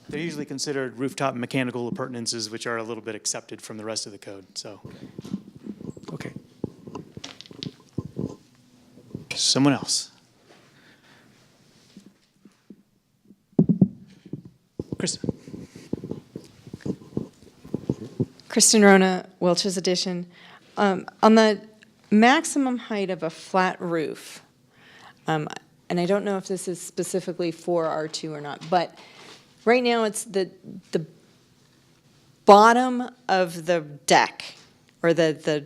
They're usually considered rooftop mechanical appurtenances, which are a little bit accepted from the rest of the code, so. Okay. Someone else. Chris. Kristen Rona, Welch's Edition. On the maximum height of a flat roof, and I don't know if this is specifically for R2 or not, but right now it's the bottom of the deck, or the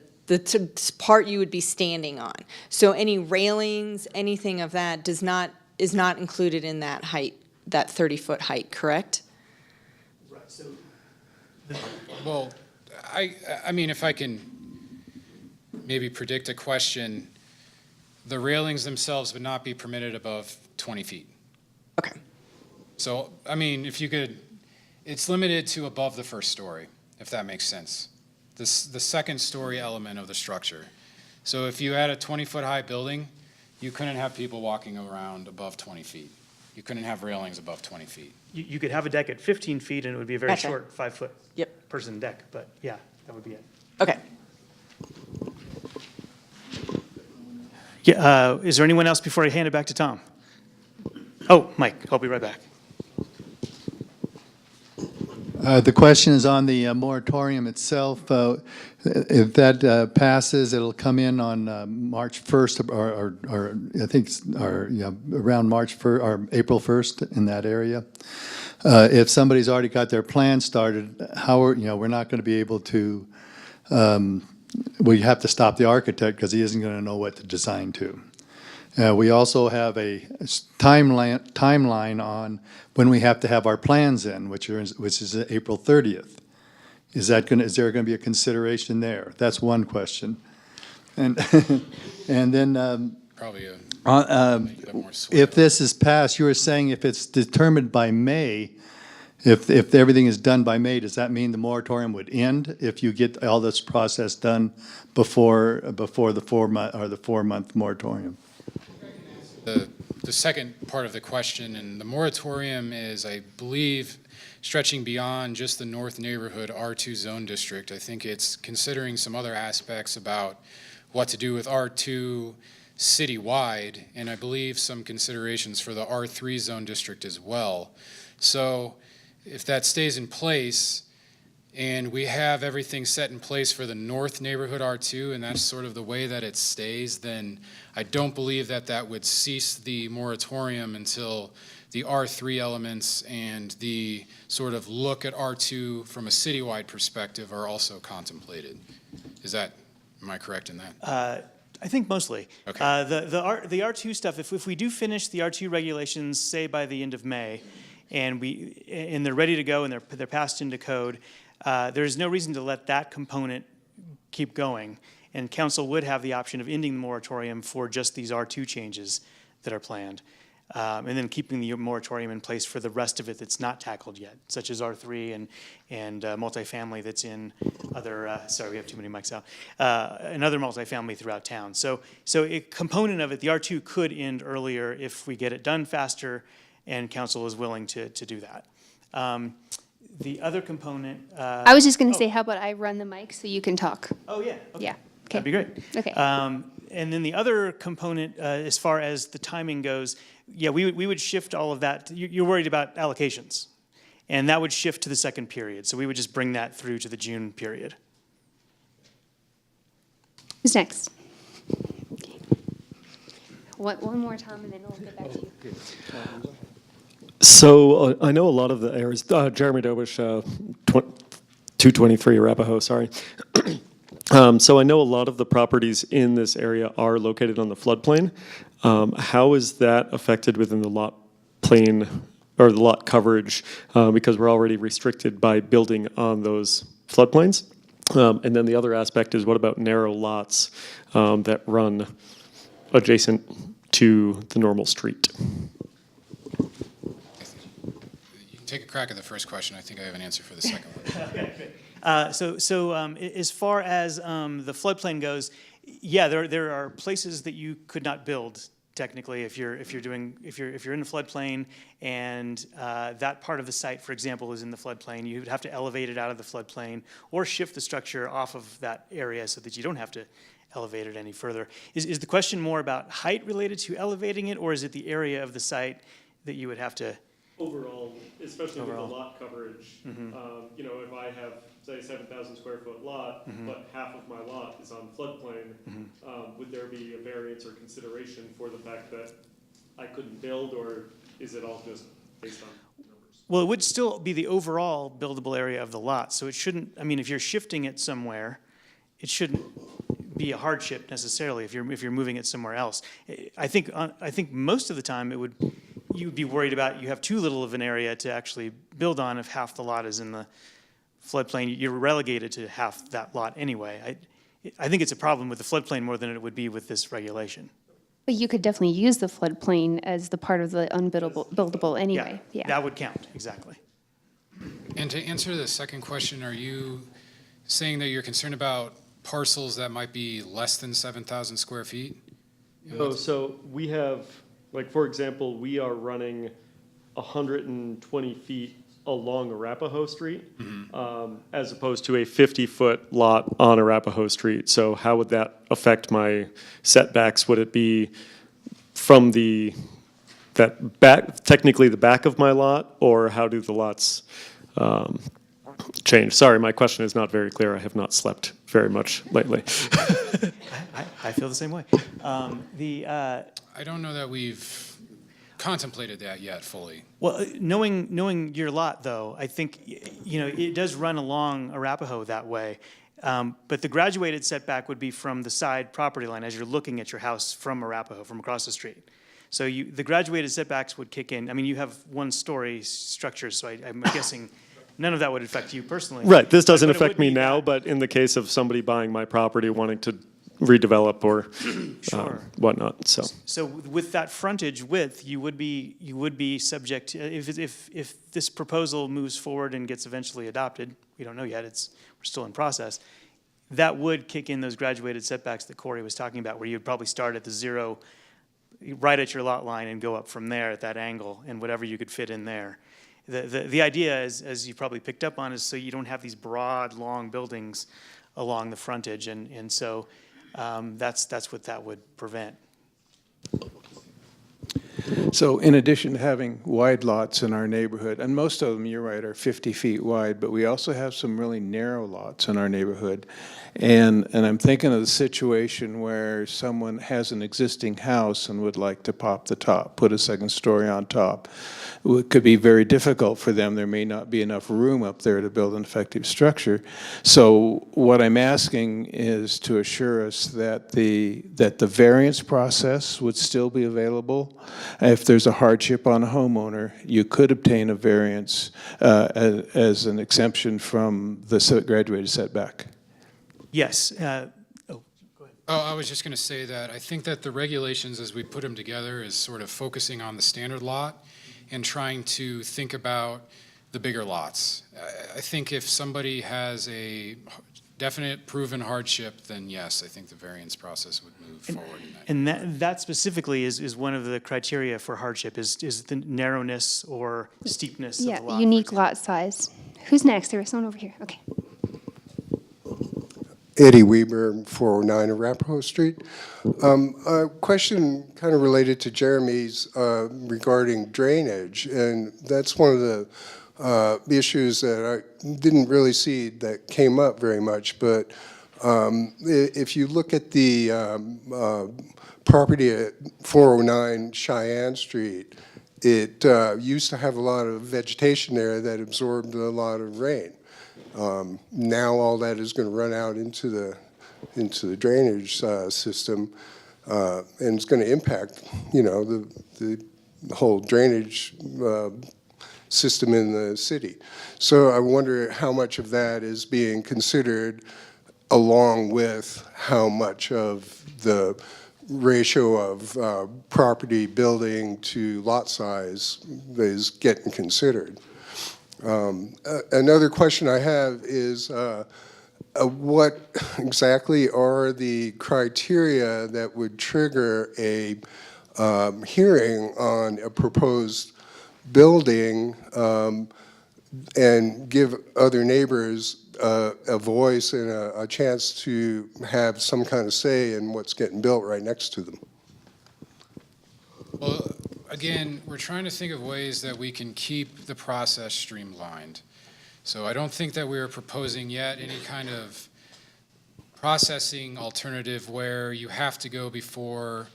part you would be standing on. So any railings, anything of that is not included in that height, that 30-foot height, correct? Right, so. Well, I mean, if I can maybe predict a question, the railings themselves would not be permitted above 20 feet. Okay. So, I mean, if you could, it's limited to above the first story, if that makes sense. The second story element of the structure. So if you had a 20-foot high building, you couldn't have people walking around above 20 feet. You couldn't have railings above 20 feet. You could have a deck at 15 feet and it would be a very Okay. short 5-foot Yep. person deck, but yeah, that would be it. Okay. Yeah, is there anyone else before I hand it back to Tom? Oh, Mike, I'll be right back. The question is on the moratorium itself. If that passes, it'll come in on March 1st, or I think, around March 1st, or April 1st in that area. If somebody's already got their plan started, we're not going to be able to, we have to stop the architect because he isn't going to know what to design to. We also have a timeline on when we have to have our plans in, which is April 30th. Is there going to be a consideration there? That's one question. And then Probably make it a more if this is passed, you were saying if it's determined by May, if everything is done by May, does that mean the moratorium would end if you get all this process done before the 4-month moratorium? The second part of the question, and the moratorium is, I believe, stretching beyond just the North Neighborhood R2 zone district. I think it's considering some other aspects about what to do with R2 citywide, and I believe some considerations for the R3 zone district as well. So if that stays in place, and we have everything set in place for the North Neighborhood R2, and that's sort of the way that it stays, then I don't believe that would cease the moratorium until the R3 elements and the sort of look at R2 from a citywide perspective are also contemplated. Am I correct in that? I think mostly. Okay. The R2 stuff, if we do finish the R2 regulations, say by the end of May, and they're ready to go and they're passed into code, there's no reason to let that component keep going. And council would have the option of ending the moratorium for just these R2 changes that are planned. And then keeping the moratorium in place for the rest of it that's not tackled yet, such as R3 and multifamily that's in other, sorry, we have too many mics out, another multifamily throughout town. So a component of it, the R2 could end earlier if we get it done faster and council is willing to do that. The other component. I was just going to say, how about I run the mic so you can talk? Oh, yeah. Okay. Yeah. That'd be great. Okay. And then the other component, as far as the timing goes, yeah, we would shift all of that. You're worried about allocations, and that would shift to the second period. So we would just bring that through to the June period. Who's next? Okay. One more time, and then we'll get back to you. So I know a lot of the areas, Jeremy Dobish, 223 Arapahoe, sorry. So I know a lot of the properties in this area are located on the floodplain. How is that affected within the lot plane or the lot coverage? Because we're already restricted by building on those floodplains. And then the other aspect is, what about narrow lots that run adjacent to the normal street? You can take a crack at the first question. I think I have an answer for the second one. As far as the floodplain goes, yeah, there are places that you could not build technically if you're in the floodplain and that part of the site, for example, is in the floodplain. You would have to elevate it out of the floodplain or shift the structure off of that area so that you don't have to elevate it any further. Is the question more about height related to elevating it, or is it the area of the site that you would have to? Overall, especially with the Overall. lot coverage, if I have, say, 7,000 square foot lot, but half of my lot is on floodplain, would there be a variance or consideration for the fact that I couldn't build, or is it all just based on numbers? Well, it would still be the overall buildable area of the lot, so it shouldn't, if you're shifting it somewhere, it shouldn't be a hardship necessarily if you're moving it somewhere else. I think most of the time you'd be worried about you have too little of an area to actually build on if half the lot is in the floodplain. You're relegated to half that lot anyway. I think it's a problem with the floodplain more than it would be with this regulation. But you could definitely use the floodplain as the part of the unbuildable anyway. Yeah. That would count, exactly. And to answer the second question, are you saying that you're concerned about parcels that might be less than 7,000 square feet? No, so we have, like, for example, we are running 120 feet along Arapahoe Street, as opposed to a 50-foot lot on Arapahoe Street. So how would that affect my setbacks? Would it be from that back, technically the back of my lot, or how do the lots change? Sorry, my question is not very clear. I have not slept very much lately. I feel the same way. I don't know that we've contemplated that yet fully. Well, knowing your lot, though, I think, it does run along Arapahoe that way. But the graduated setback would be from the side property line as you're looking at your house from Arapahoe, from across the street. So the graduated setbacks would kick in. You have one-story structures, so I'm guessing none of that would affect you personally. Right, this doesn't But it affect would me be now, that- but in the case of somebody buying my property, wanting to redevelop or Sure. whatnot, so. So with that frontage width, you would be subject, if this proposal moves forward and gets eventually adopted, we don't know yet, we're still in process, that would kick in those graduated setbacks that Corey was talking about, where you'd probably start at the zero, right at your lot line and go up from there at that angle and whatever you could fit in there. The idea is, as you probably picked up on, is so you don't have these broad, long buildings along the frontage, and so that's what that would prevent. So in addition to having wide lots in our neighborhood, and most of them, you're right, are 50 feet wide, but we also have some really narrow lots in our neighborhood. And I'm thinking of the situation where someone has an existing house and would like to pop the top, put a second story on top. It could be very difficult for them. There may not be enough room up there to build an effective structure. So what I'm asking is to assure us that the variance process would still be available. If there's a hardship on a homeowner, you could obtain a variance as an exemption from the graduated setback. Yes. Oh, I was just going to say that I think that the regulations, as we put them together, is sort of focusing on the standard lot and trying to think about the bigger lots. I think if somebody has a definite proven hardship, then yes, I think the variance process would move forward in that. And that specifically is one of the criteria for hardship, is the narrowness or steepness of the lot. Yeah, for unique example. lot size. Who's next? There was someone over here. Okay. Eddie Weber, 409 Arapahoe Street. A question kind of related to Jeremy's regarding drainage, and that's one of the issues that I didn't really see that came up very much, but if you look at the property at 409 Cheyenne Street, it used to have a lot of vegetation there that absorbed a lot of rain. Now all that is going to run out into into the drainage system, and it's going to impact, you know, the whole drainage system in the city. So I wonder how much of that is being considered along with how much of the ratio of property building to lot size is getting considered. Another question I have is what exactly are the criteria that would trigger a hearing on a proposed building and give other neighbors a voice and a chance to have some kind of say in what's getting built right next to them? Well, again, we're trying to think of ways that we can keep the process streamlined. So I don't think that we are proposing yet any kind of processing alternative where you have to go before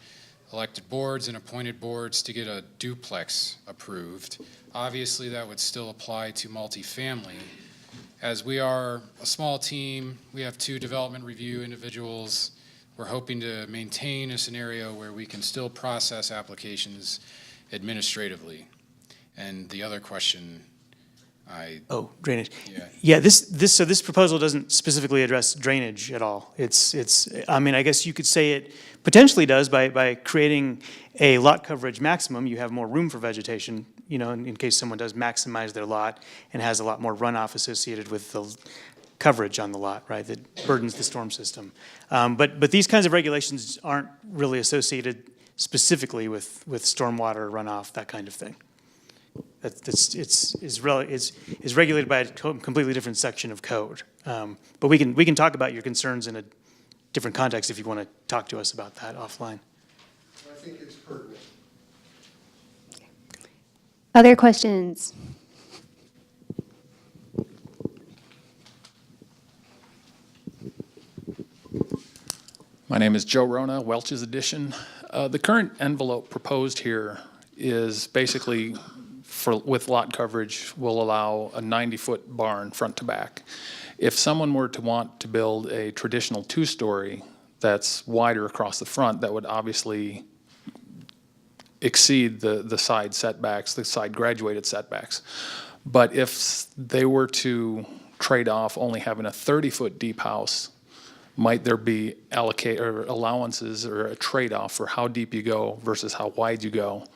elected boards and appointed boards to get a duplex approved. Obviously, that would still apply to multifamily. As we are a small team, we have 2 development review individuals. We're hoping to maintain a scenario where we can still process applications administratively. And the other question, Oh, drainage. yeah. Yeah, so this proposal doesn't specifically address drainage at all. I mean, I guess you could say it potentially does by creating a lot coverage maximum. You have more room for vegetation, you know, in case someone does maximize their lot and has a lot more runoff associated with the coverage on the lot, right, that burdens the storm system. But these kinds of regulations aren't really associated specifically with stormwater runoff, that kind of thing. It's regulated by a completely different section of code. But we can talk about your concerns in a different context if you want to talk to us about that offline. I think it's pertinent. Other questions? My name is Joe Rona, Welch's Edition. The current envelope proposed here is basically, with lot coverage, will allow a 90-foot barn front to back. If someone were to want to build a traditional 2-story that's wider across the front, that would obviously exceed the side setbacks, the side graduated setbacks. But if they were to trade off only having a 30-foot deep house, might there be allowances or a trade-off for how deep you go versus how wide you go?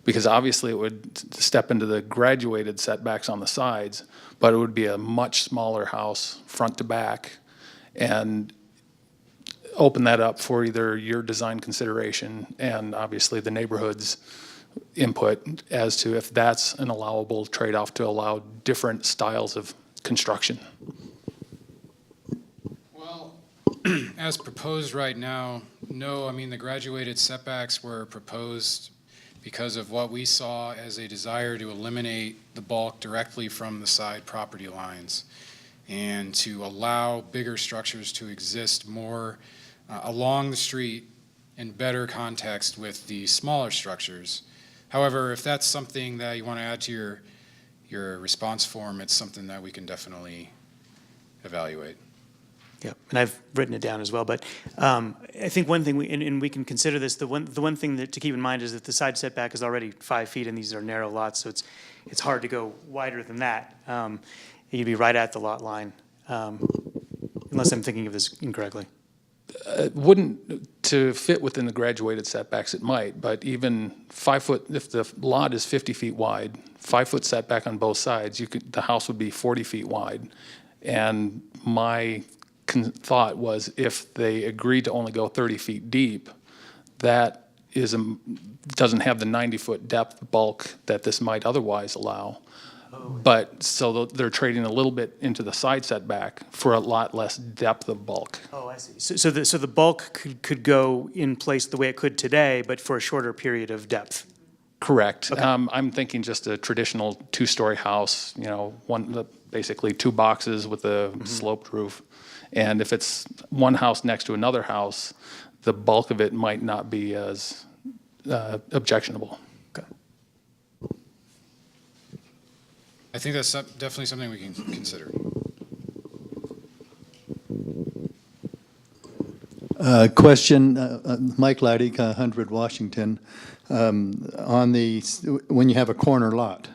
Because obviously it would step into the graduated setbacks on the sides, but it would be a much smaller house front to back, and open that up for either your design consideration and obviously the neighborhood's input as to if that's an allowable trade-off to allow different styles of construction. Well, as proposed right now, no. I mean, the graduated setbacks were proposed because of what we saw as a desire to eliminate the bulk directly from the side property lines and to allow bigger structures to exist more along the street in better context with the smaller structures. However, if that's something that you want to add to your response form, it's something that we can definitely evaluate. Yeah, and I've written it down as well. But I think one thing, and we can consider this, the one thing that to keep in mind is that the side setback is already 5 feet, and these are narrow lots, so it's hard to go wider than that. You'd be right at the lot line, unless I'm thinking of this incorrectly. Wouldn't, to fit within the graduated setbacks, it might, but even 5 foot, if the lot is 50 feet wide, 5 foot setback on both sides, the house would be 40 feet wide. And my thought was if they agreed to only go 30 feet deep, that doesn't have the 90-foot depth bulk that this might otherwise allow. But so they're trading a little bit into the side setback for a lot less depth of bulk. Oh, I see. So the bulk could go in place the way it could today, but for a shorter period of depth. Correct. Okay. I'm thinking just a traditional 2-story house, basically 2 boxes with a sloped roof. And if it's one house next to another house, the bulk of it might not be as objectionable. Okay. I think that's definitely something we can consider. Question, Mike Laddick, 100 Washington. When you have a corner lot,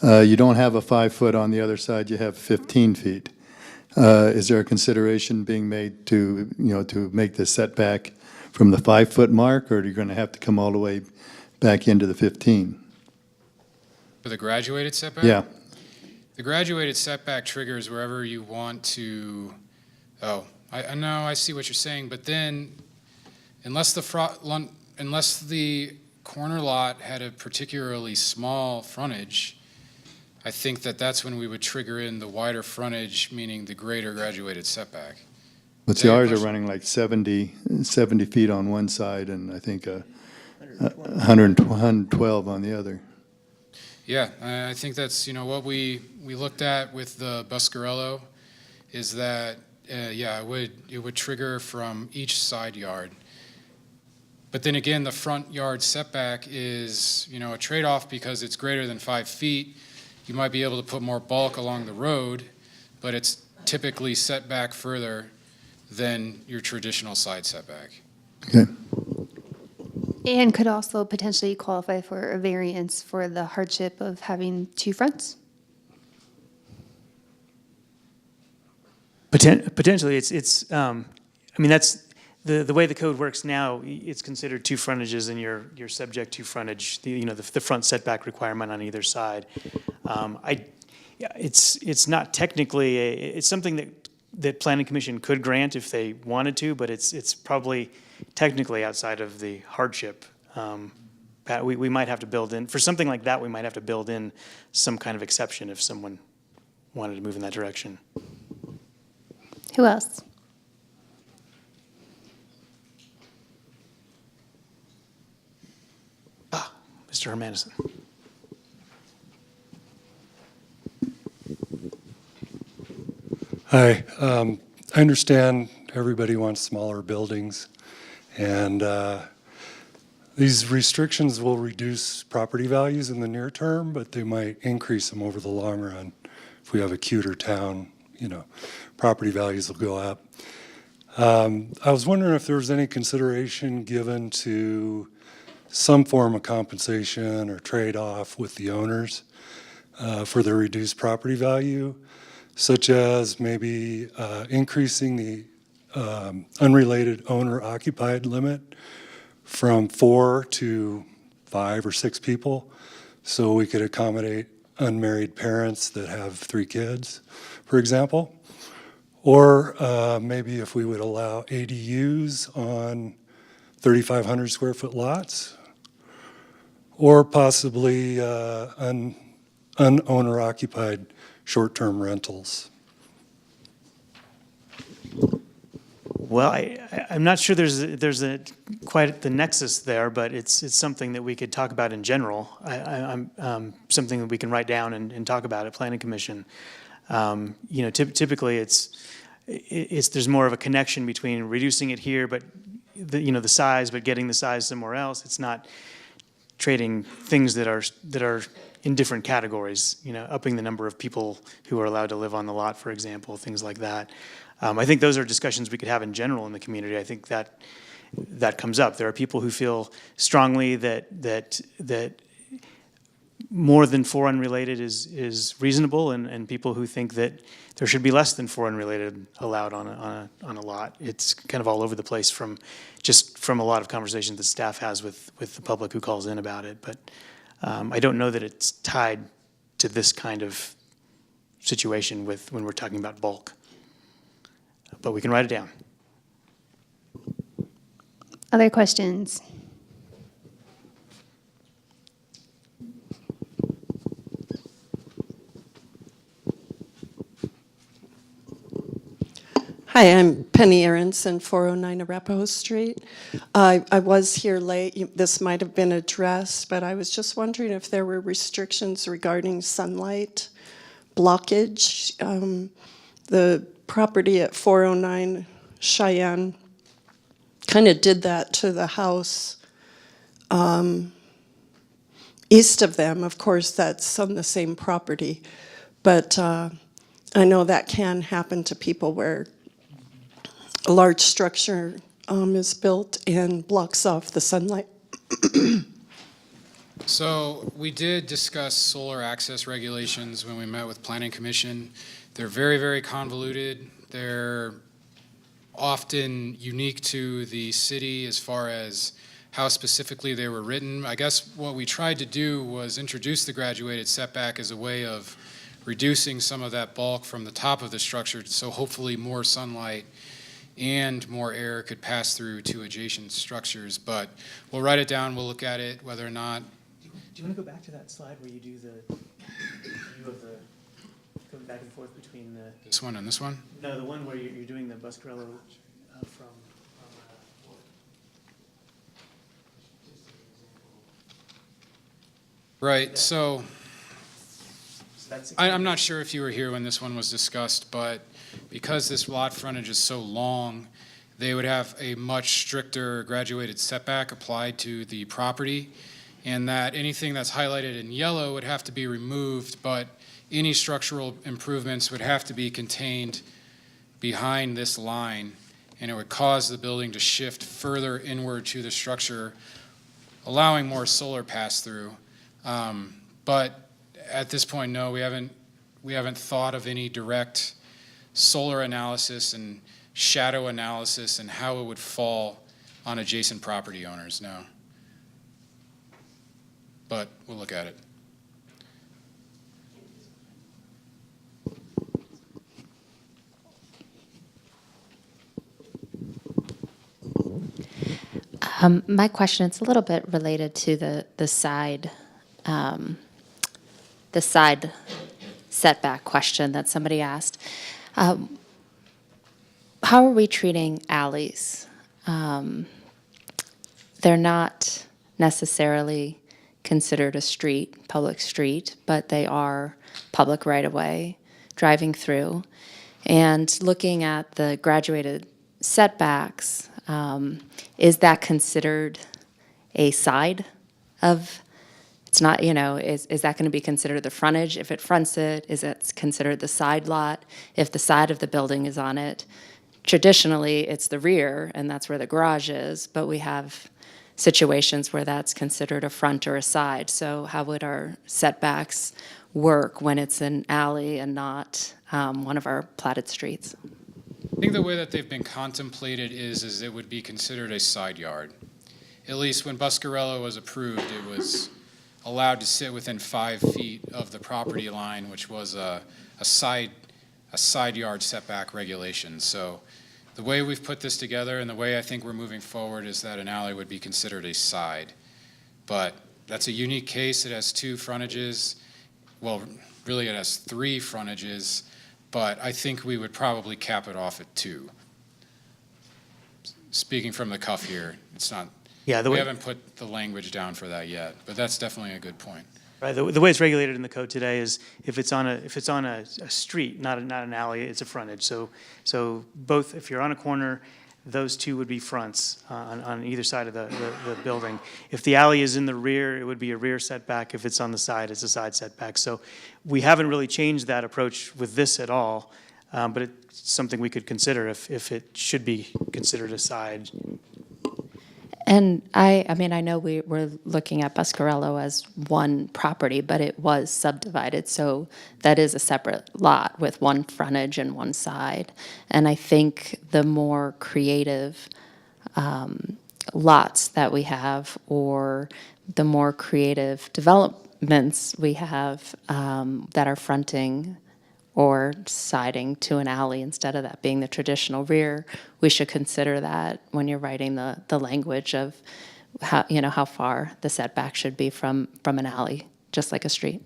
you don't have a 5-foot on the other side, you have 15 feet. Is there a consideration being made to make the setback from the 5-foot mark, or are you going to have to come all the way back into the 15? For the graduated setback? Yeah. The graduated setback triggers wherever you want to, I know, I see what you're saying, but then unless the corner lot had a particularly small frontage, I think that's when we would trigger in the wider frontage, meaning the greater graduated setback. But Is that your ours are question? running like 70 feet on one side and I think 112 on the other. Yeah, I think that's, what we looked at with the Buscarello is that, it would trigger from each side yard. But then again, the front yard setback is, a trade-off because it's greater than 5 feet. You might be able to put more bulk along the road, but it's typically set back further than your traditional side setback. Okay. And could also potentially qualify for a variance for the hardship of having 2 fronts? Potentially, that's, the way the code works now, it's considered 2 frontages and you're subject to frontage, the front setback requirement on either side. It's not technically, it's something that Planning Commission could grant if they wanted to, but it's probably technically outside of the hardship. We might have to build in, for something like that, we might have to build in some kind of exception if someone wanted to move in that direction. Who else? Mr. Hermanison. Hi. I understand everybody wants smaller buildings, and these restrictions will reduce property values in the near term, but they might increase them over the long run. If we have a cuter town, property values will go up. I was wondering if there was any consideration given to some form of compensation or trade-off with the owners for the reduced property value, such as maybe increasing the unrelated owner-occupied limit from 4 to 5 or 6 people, so we could accommodate unmarried parents that have 3 kids, for example. Or maybe if we would allow ADUs on 3,500 square foot lots, or possibly unowner-occupied short-term rentals. Well, I'm not sure there's quite the nexus there, but it's something that we could talk about in general. I'm something that we can write down and talk about at Planning Commission. Typically there's more of a connection between reducing it here, but the size, but getting the size somewhere else. It's not trading things that are in different categories. Upping the number of people who are allowed to live on the lot, for example, things like that. I think those are discussions we could have in general in the community. I think that comes up. There are people who feel strongly that more than 4 unrelated is reasonable, and people who think that there should be less than 4 unrelated allowed on a lot. It's kind of all over the place from a lot of conversations that staff has with the public who calls in about it. But I don't know that it's tied to this kind of situation when we're talking about bulk. But we can write it down. Other questions? Hi, I'm Penny Aronson, 409 Arapahoe Street. I was here late. This might have been addressed, but I was just wondering if there were restrictions regarding sunlight blockage. The property at 409 Cheyenne kind of did that to the house east of them. Of course, that's on the same property, but I know that can happen to people where a large structure is built and blocks off the sunlight? So we did discuss solar access regulations when we met with Planning Commission. They're very, very convoluted. They're often unique to the city as far as how specifically they were written. I guess what we tried to do was introduce the graduated setback as a way of reducing some of that bulk from the top of the structure, so hopefully more sunlight and more air could pass through to adjacent structures. But we'll write it down, we'll look at it, whether or not. Do you want to go back to that slide where you do the view of the, going back and forth between the, This one and this one? no, the one where you're doing the Buscarello from Right, so that's I'm not sure if you were here when this one was discussed, but because this lot frontage is so long, they would have a much stricter graduated setback applied to the property, and that anything that's highlighted in yellow would have to be removed, but any structural improvements would have to be contained behind this line, and it would cause the building to shift further inward to the structure, allowing more solar pass-through. But at this point, no, we haven't thought of any direct solar analysis and shadow analysis and how it would fall on adjacent property owners, no. But we'll look at it. My question, it's a little bit related to the side setback question that somebody asked. How are we treating alleys? They're not necessarily considered a street, public street, but they are public right-of-way, driving through. And looking at the graduated setbacks, is that considered a side of, it's not, is that going to be considered the frontage if it fronts it? Is it considered the side lot if the side of the building is on it? Traditionally, it's the rear, and that's where the garage is, but we have situations where that's considered a front or a side. So how would our setbacks work when it's an alley and not one of our platted streets? I think the way that they've been contemplated is it would be considered a side yard. At least when Buscarello was approved, it was allowed to sit within 5 feet of the property line, which was a side yard setback regulation. So the way we've put this together and the way I think we're moving forward is that an alley would be considered a side. But that's a unique case. It has 2 frontages. Well, really it has 3 frontages, but I think we would probably cap it off at 2. Speaking from the cuff here, it's not, Yeah, we haven't put the language down for that yet, but that's definitely a good point. right, the way it's regulated in the code today is if it's on a street, not an alley, it's a frontage. So both, if you're on a corner, those 2 would be fronts on either side of the building. If the alley is in the rear, it would be a rear setback. If it's on the side, it's a side setback. So we haven't really changed that approach with this at all, but it's something we could consider if it should be considered a side. And I mean, I know we're looking at Buscarello as one property, but it was subdivided, so that is a separate lot with one frontage and one side. And I think the more creative lots that we have, or the more creative developments we have that are fronting or siding to an alley instead of that being the traditional rear, we should consider that when you're writing the language of how far the setback should be from an alley, just like a street.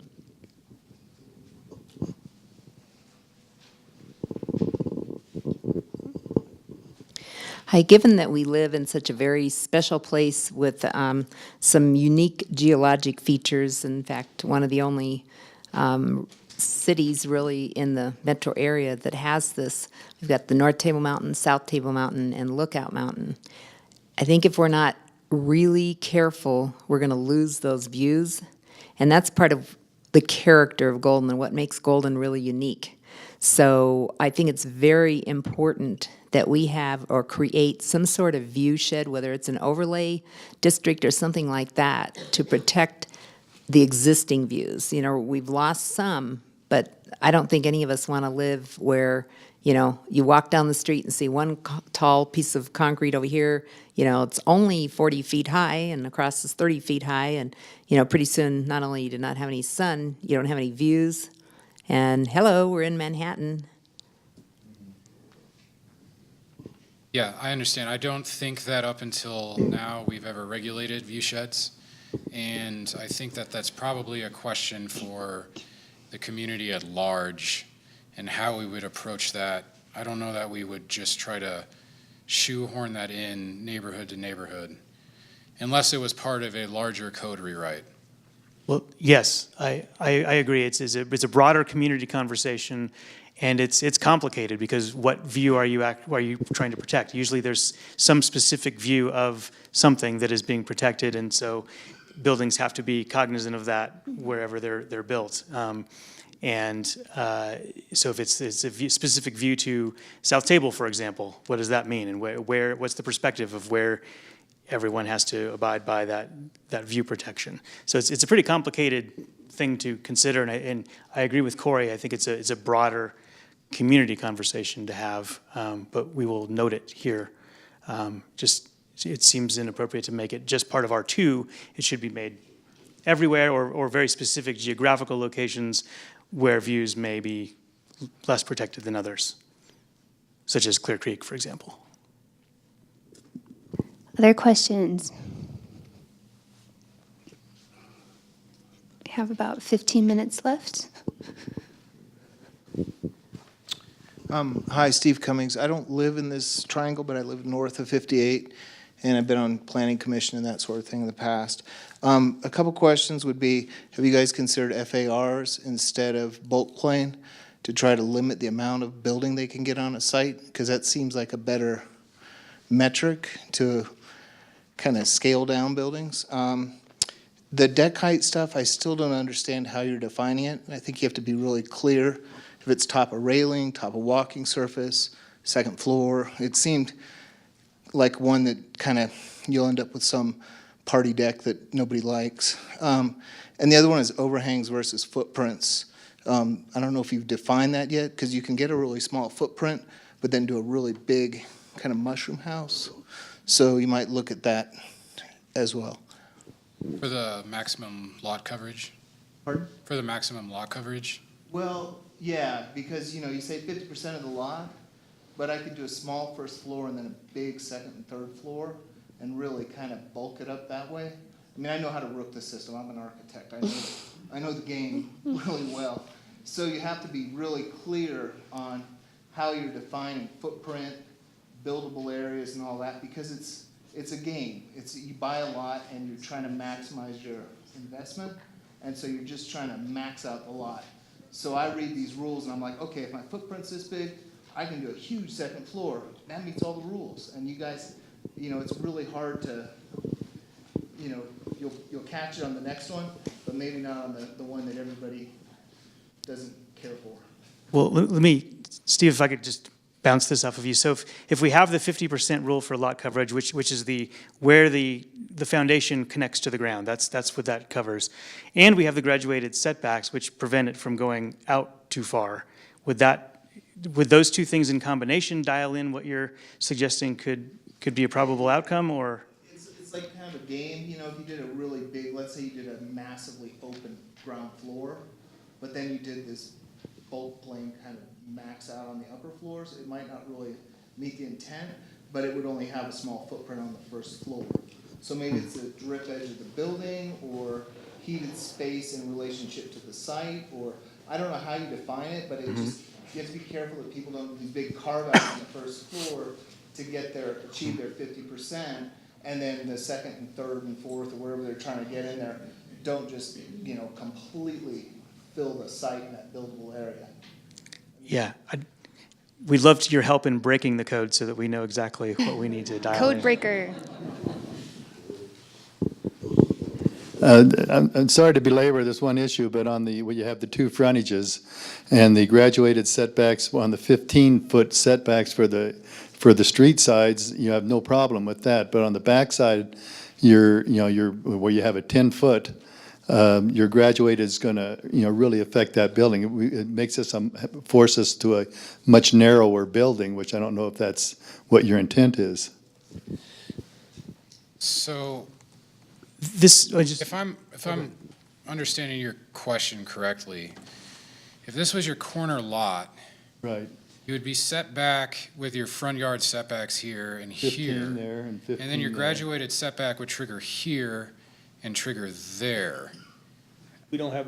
Hi, given that we live in such a very special place with some unique geologic features, in fact, one of the only cities really in the metro area that has this. We've got the North Table Mountain, South Table Mountain, and Lookout Mountain. I think if we're not really careful, we're going to lose those views. And that's part of the character of Golden and what makes Golden really unique. So I think it's very important that we have or create some sort of view shed, whether it's an overlay district or something like that, to protect the existing views. You know, we've lost some, but I don't think any of us want to live where, you know, you walk down the street and see one tall piece of concrete over here, you know, it's only 40 feet high and across is 30 feet high. And, you know, pretty soon, not only you do not have any sun, you don't have any views. And hello, we're in Manhattan. Yeah, I understand. I don't think that up until now we've ever regulated view sheds. And I think that that's probably a question for the community at large and how we would approach that. I don't know that we would just try to shoehorn that in neighborhood to neighborhood, unless it was part of a larger code rewrite. Well, yes, I agree. It's a broader community conversation, and it's complicated because what view are you trying to protect? Usually there's some specific view of something that is being protected, and so buildings have to be cognizant of that wherever they're built. So if it's a specific view to South Table, for example, what does that mean? And what's the perspective of where everyone has to abide by that view protection? So it's a pretty complicated thing to consider, and I agree with Corey. I think it's a broader community conversation to have, but we will note it here. It seems inappropriate to make it just part of R2. It should be made everywhere or very specific geographical locations where views may be less protected than others, such as Clear Creek, for example. Other questions? We have about 15 minutes left. Hi, Steve Cummings. I don't live in this triangle, but I live north of 58, and I've been on planning commission and that sort of thing in the past. A couple questions would be, have you guys considered FARs instead of bulk plan to try to limit the amount of building they can get on a site? Because that seems like a better metric to kind of scale down buildings. The deck height stuff, I still don't understand how you're defining it. I think you have to be really clear if it's top of railing, top of walking surface, second floor. It seemed like one that kind of, you'll end up with some party deck that nobody likes. And the other one is overhangs versus footprints. I don't know if you've defined that yet, because you can get a really small footprint, but then do a really big kind of mushroom house. So you might look at that as well. For the maximum lot coverage? Pardon? For the maximum lot coverage? Well, yeah, because, you know, you say 50% of the lot, but I could do a small first floor and then a big second and third floor and really kind of bulk it up that way. I mean, I know how to rook the system. I'm an architect. I know the game really well. So you have to be really clear on how you're defining footprint, buildable areas and all that, because it's a game. You buy a lot and you're trying to maximize your investment, and so you're just trying to max out the lot. So I read these rules and I'm like, okay, if my footprint's this big, I can do a huge second floor. That meets all the rules. And you guys, you know, it's really hard to, you know, you'll catch it on the next one, but maybe not on the one that everybody doesn't care for. Well, let me, Steve, if I could just bounce this off of you. So if we have the 50% rule for lot coverage, which is where the foundation connects to the ground, that's what that covers, and we have the graduated setbacks, which prevent it from going out too far, would those two things in combination dial in what you're suggesting could be a probable outcome, or? It's like kind of a game, you know, if you did a really big, let's say you did a massively open ground floor, but then you did this bulk plane kind of max out on the upper floors, it might not really meet the intent, but it would only have a small footprint on the first floor. So maybe it's a drip edge of the building, or heated space in relationship to the site, or I don't know how you define it, but it just, you have to be careful that people don't do big carve-outs on the first floor to achieve their 50%, and then the second and third and fourth, or wherever they're trying to get in there, don't just, you know, completely fill the site in that buildable area. Yeah, we'd love your help in breaking the code so that we know exactly what we need to dial in. Code breaker. I'm sorry to belabor this one issue, but where you have the two frontages and the graduated setbacks on the 15-foot setbacks for the street sides, you have no problem with that. But on the backside, where you have a 10-foot, your graduated is going to, really affect that building. It makes us, force us to a much narrower building, which I don't know if that's what your intent is. So If if I'm understanding your question correctly, if this was your corner lot, Right. you would be set back with your front yard setbacks here and 15 here. there and 15 And then your there. graduated setback would trigger here and trigger there. We don't have,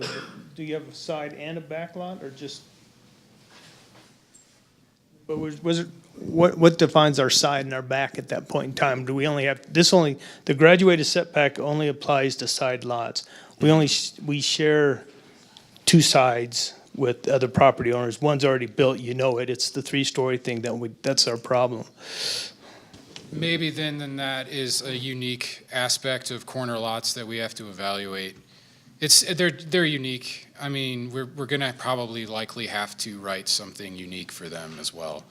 do you have a side and a back lot, or just? But what defines our side and our back at that point in time? Do we only have, the graduated setback only applies to side lots. We share two sides with other property owners. One's already built, it's the 3-story thing that's our problem. Maybe then that is a unique aspect of corner lots that we have to evaluate. They're unique. I mean, we're gonna probably likely have to write something unique for them as well.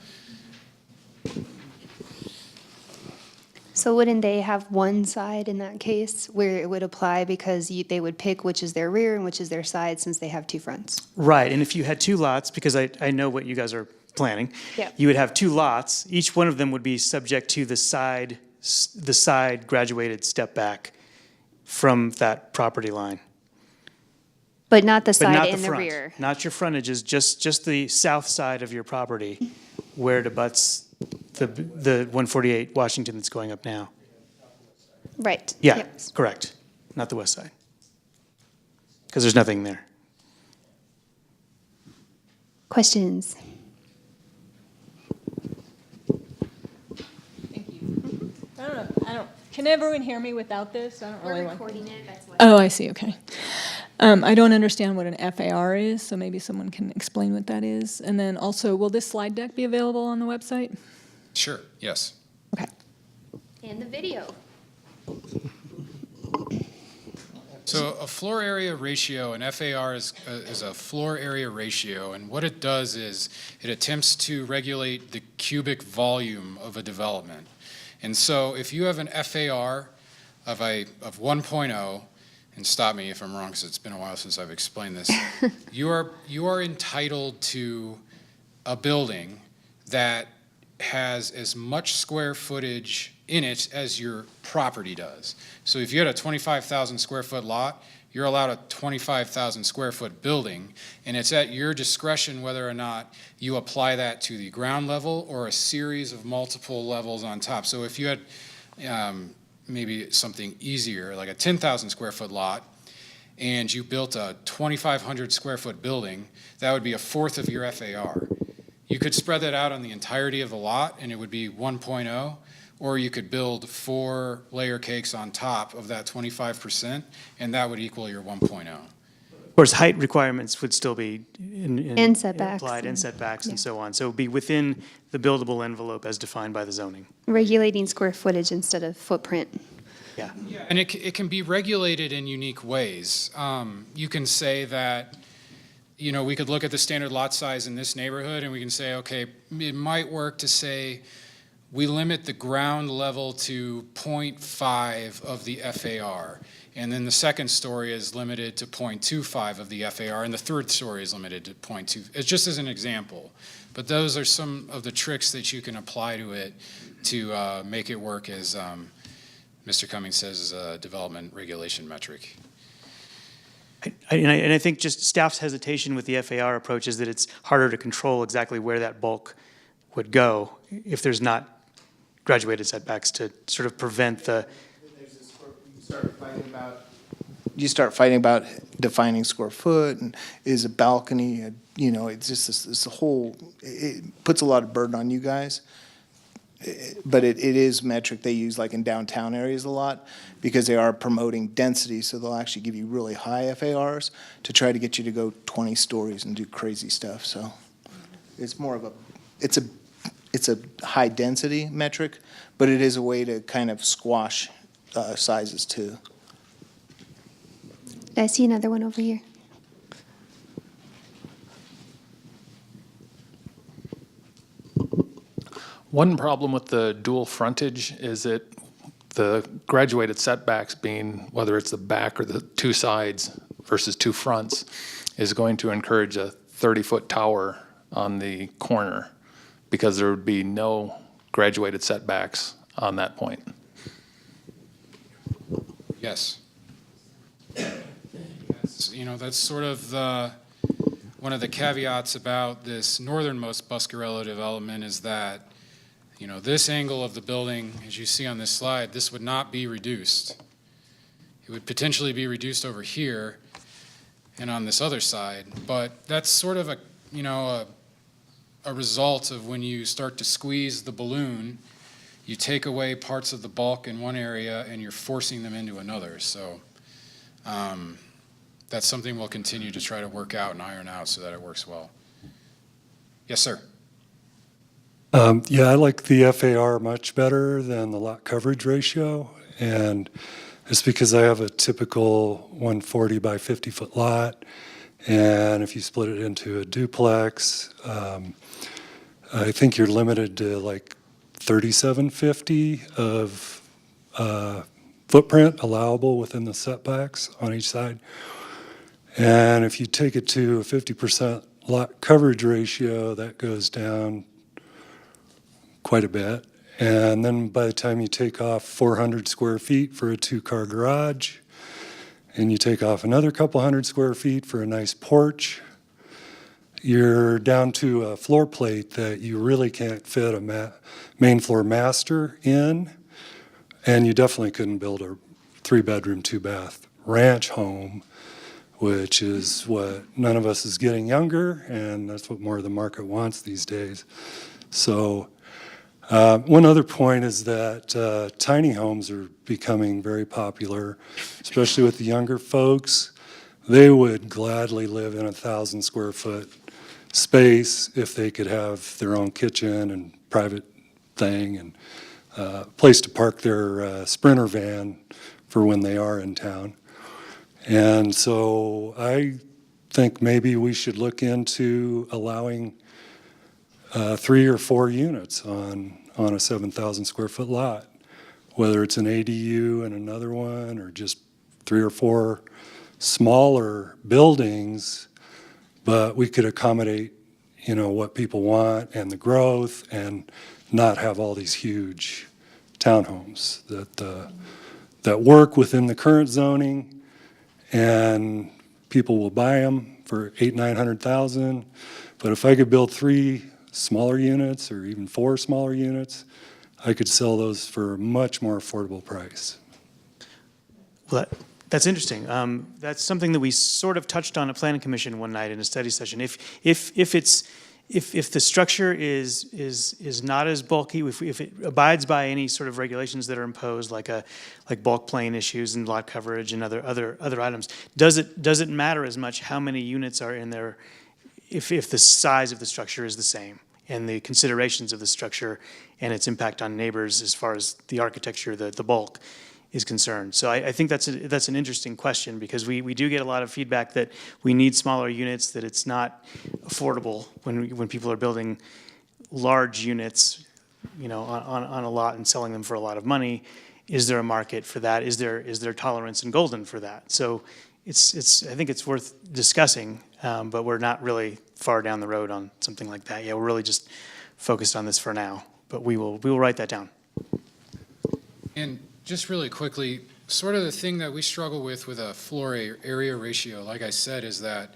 So wouldn't they have one side in that case where it would apply because they would pick which is their rear and which is their side since they have two fronts? Right, and if you had two lots, because I know what you guys are planning, Yep. you would have two lots. Each one of them would be subject to the side graduated step back from that property line. But not the But side not the and the front, rear? not your frontages, just the south side of your property where it abuts the 148 Washington that's going up now. Right. Yeah, Yep. correct, not the west side. Because there's nothing there. Questions? I don't, can everyone hear me without this? I don't really want. recording it, that's why. Oh, I see, okay. I don't understand what an FAR is, so maybe someone can explain what that is. And then also, will this slide deck be available on the website? Sure, yes. Okay. And the video. So a floor area ratio, an FAR is a floor area ratio, and what it does is it attempts to regulate the cubic volume of a development. And so if you have an FAR of 1.0, and stop me if I'm wrong because it's been a while since I've explained this, you are entitled to a building that has as much square footage in it as your property does. So if you had a 25,000 square foot lot, you're allowed a 25,000 square foot building, and it's at your discretion whether or not you apply that to the ground level or a series of multiple levels on top. So if you had maybe something easier, like a 10,000 square foot lot, and you built a 2,500 square foot building, that would be a fourth of your FAR. You could spread that out on the entirety of the lot, and it would be 1.0, or you could build 4 layer cakes on top of that 25%, and that would equal your 1.0. Of course, height requirements would still be And setbacks applied, and and- setbacks and yeah. so on. So it would be within the buildable envelope as defined by the zoning. Regulating square footage instead of footprint. Yeah. And it can be regulated in unique ways. You can say that, we could look at the standard lot size in this neighborhood, and we can say, okay, it might work to say we limit the ground level to 0.5 of the FAR. And then the second story is limited to 0.25 of the FAR, and the third story is limited to 0.2. It's just as an example. But those are some of the tricks that you can apply to it to make it work as Mr. Cummings says is a development regulation metric. And I think just staff's hesitation with the FAR approach is that it's harder to control exactly where that bulk would go if there's not graduated setbacks to sort of prevent the. You start fighting about defining square foot and is a balcony, it's just this whole, it puts a lot of burden on you guys. But it is metric they use like in downtown areas a lot because they are promoting density, so they'll actually give you really high FARs to try to get you to go 20 stories and do crazy stuff. So it's more of it's a high density metric, but it is a way to kind of squash sizes too. I see another one over here. One problem with the dual frontage is that the graduated setbacks being, whether it's the back or the two sides versus two fronts, is going to encourage a 30-foot tower on the corner because there would be no graduated setbacks on that point. Yes. That's sort of one of the caveats about this northernmost Buscarella development is that, this angle of the building, as you see on this slide, this would not be reduced. It would potentially be reduced over here and on this other side, but that's sort of a result of when you start to squeeze the balloon, you take away parts of the bulk in one area and you're forcing them into another. So that's something we'll continue to try to work out and iron out so that it works well. Yes, sir. Yeah, I like the FAR much better than the lot coverage ratio. And it's because I have a typical 140 by 50 foot lot. And if you split it into a duplex, I think you're limited to like 3750 of footprint allowable within the setbacks on each side. And if you take it to a 50% lot coverage ratio, that goes down quite a bit. And then by the time you take off 400 square feet for a 2-car garage, and you take off another couple hundred square feet for a nice porch, you're down to a floor plate that you really can't fit a main floor master in, and you definitely couldn't build a 3-bedroom, 2-bath ranch home, which is what none of us is getting younger, and that's what more of the market wants these days. So one other point is that tiny homes are becoming very popular, especially with the younger folks. They would gladly live in a 1,000 square foot space if they could have their own kitchen and private thing and place to park their Sprinter van for when they are in town. And so I think maybe we should look into allowing 3 or 4 units on a 7,000 square foot lot, whether it's an ADU and another one, or just 3 or 4 smaller buildings, but we could accommodate, what people want and the growth and not have all these huge townhomes that work within the current zoning, and people will buy them for $800,000-900,000. But if I could build 3 smaller units or even 4 smaller units, I could sell those for a much more affordable price. Well, that's interesting. That's something that we sort of touched on at Planning Commission one night in a study session. If the structure is not as bulky, if it abides by any sort of regulations that are imposed, like bulk plane issues and lot coverage and other items, does it matter as much how many units are in there if the size of the structure is the same and the considerations of the structure and its impact on neighbors as far as the architecture, the bulk is concerned? So I think that's an interesting question, because we do get a lot of feedback that we need smaller units, that it's not affordable when people are building large units, on a lot and selling them for a lot of money. Is there a market for that? Is there tolerance in Golden for that? So I think it's worth discussing, but we're not really far down the road on something like that. Yeah, we're really just focused on this for now, but we will write that down. And just really quickly, sort of the thing that we struggle with a floor area ratio, like I said, is that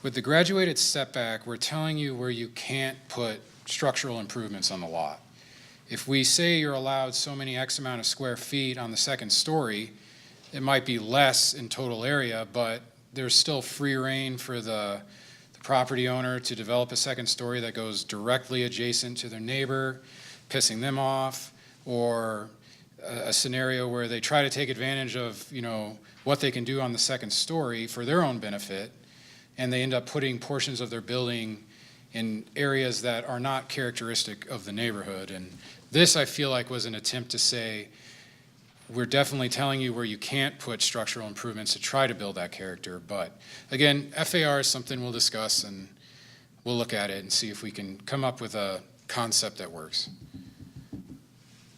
with the graduated setback, we're telling you where you can't put structural improvements on the lot. If we say you're allowed so many X amount of square feet on the second story, it might be less in total area, but there's still free reign for the property owner to develop a second story that goes directly adjacent to their neighbor, pissing them off, or a scenario where they try to take advantage of, what they can do on the second story for their own benefit, and they end up putting portions of their building in areas that are not characteristic of the neighborhood. And this, I feel like, was an attempt to say, we're definitely telling you where you can't put structural improvements to try to build that character. But again, FAR is something we'll discuss, and we'll look at it and see if we can come up with a concept that works.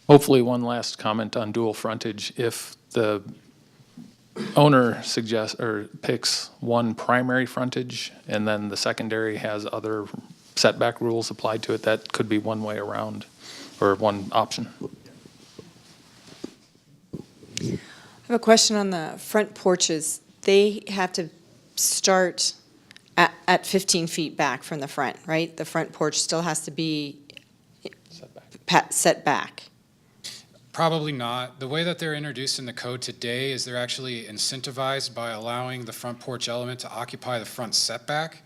Hopefully, one last comment on dual frontage. If the owner suggests or picks one primary frontage and then the secondary has other setback rules applied to it, that could be one way around or one option. I have a question on the front porches. They have to start at 15 feet back from the front, right? The front porch still has to be set back. Probably not. The way that they're introduced in the code today is they're actually incentivized by allowing the front porch element to occupy the front setback.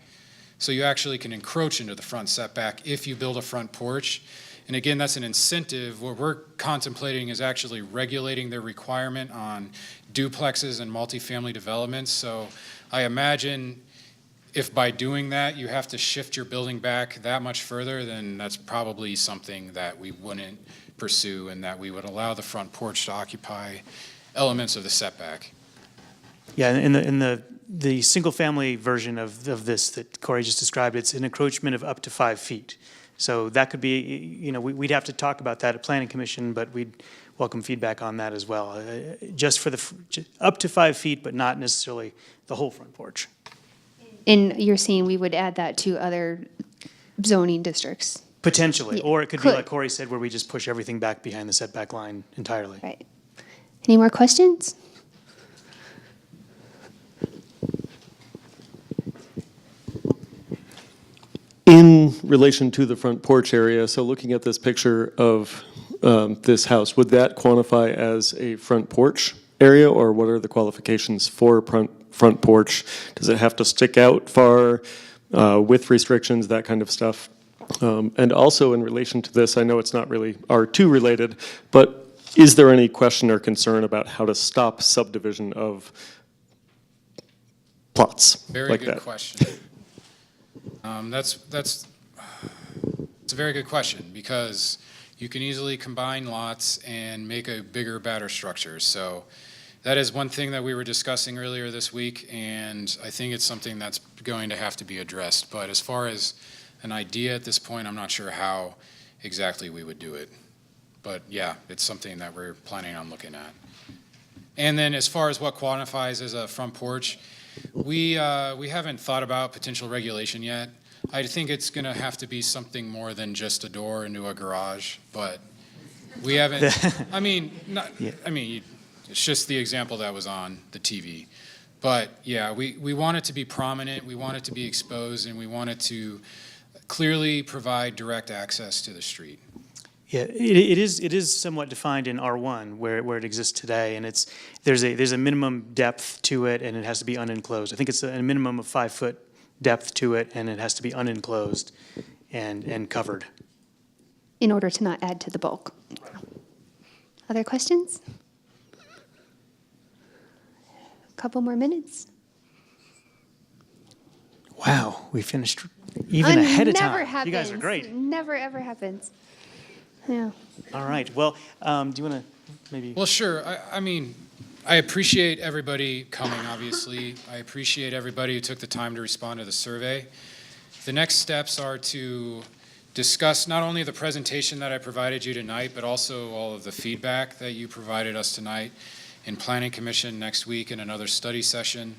So you actually can encroach into the front setback if you build a front porch. And again, that's an incentive. What we're contemplating is actually regulating their requirement on duplexes and multifamily developments. So I imagine if by doing that you have to shift your building back that much further, then that's probably something that we wouldn't pursue, and that we would allow the front porch to occupy elements of the setback. Yeah, in the single-family version of this that Corey just described, it's an encroachment of up to 5 feet. So that could be, you know, we'd have to talk about that at Planning Commission, but we'd welcome feedback on that as well. Just for up to 5 feet, but not necessarily the whole front porch. And you're saying we would add that to other zoning districts? Potentially, Yeah, or it could be could. like Corey said, where we just push everything back behind the setback line entirely. Right. Any more questions? In relation to the front porch area, so looking at this picture of this house, would that qualify as a front porch area, or what are the qualifications for front porch? Does it have to stick out far with restrictions, that kind of stuff? And also in relation to this, I know it's not really R2 related, but is there any question or concern about how to stop subdivision of plots Very like good that? question. It's a very good question, because you can easily combine lots and make a bigger, better structure. So that is one thing that we were discussing earlier this week, and I think it's something that's going to have to be addressed. But as far as an idea at this point, I'm not sure how exactly we would do it. But yeah, it's something that we're planning on looking at. And then as far as what quantifies as a front porch, we haven't thought about potential regulation yet. I think it's going to have to be something more than just a door into a garage, but we haven't, it's just the example that was on the TV. But yeah, we want it to be prominent, we want it to be exposed, and we want it to clearly provide direct access to the street. Yeah, it is somewhat defined in R1 where it exists today, and there's a minimum depth to it, and it has to be unenclosed. I think it's a minimum of 5 foot depth to it, and it has to be unenclosed and covered. In order to not add to the bulk. Other questions? A couple more minutes. Wow, we finished even ahead of time. Never happens. You guys are great. Never ever happens. Yeah. All right. Well, do you want to maybe? Well, sure. I appreciate everybody coming, obviously. I appreciate everybody who took the time to respond to the survey. The next steps are to discuss not only the presentation that I provided you tonight, but also all of the feedback that you provided us tonight in Planning Commission next week in another study session.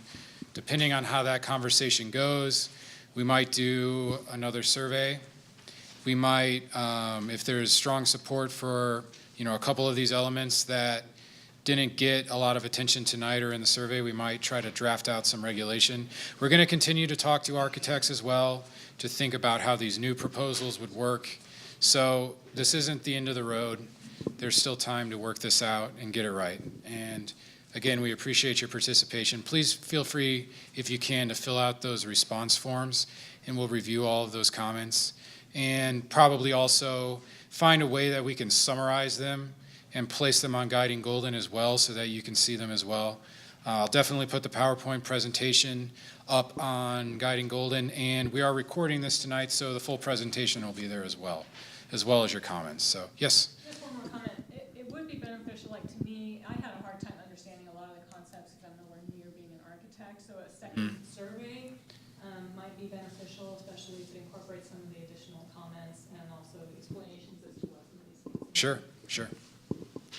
Depending on how that conversation goes, we might do another survey. We might, if there's strong support for, a couple of these elements that didn't get a lot of attention tonight or in the survey, we might try to draft out some regulation. We're going to continue to talk to architects as well to think about how these new proposals would work. So this isn't the end of the road. There's still time to work this out and get it right. And again, we appreciate your participation. Please feel free, if you can, to fill out those response forms, and we'll review all of those comments. And probably also find a way that we can summarize them and place them on Guiding Golden as well, so that you can see them as well. I'll definitely put the PowerPoint presentation up on Guiding Golden, and we are recording this tonight, so the full presentation will be there as well as your comments. So, yes? Just one more comment. It would be beneficial beneficial, like to me, I had a hard time understanding a lot of the concepts because I'm nowhere near being an architect, so a second survey might be beneficial, especially if it incorporates some of the additional comments and also explanations as to what some of these things mean. Sure, sure.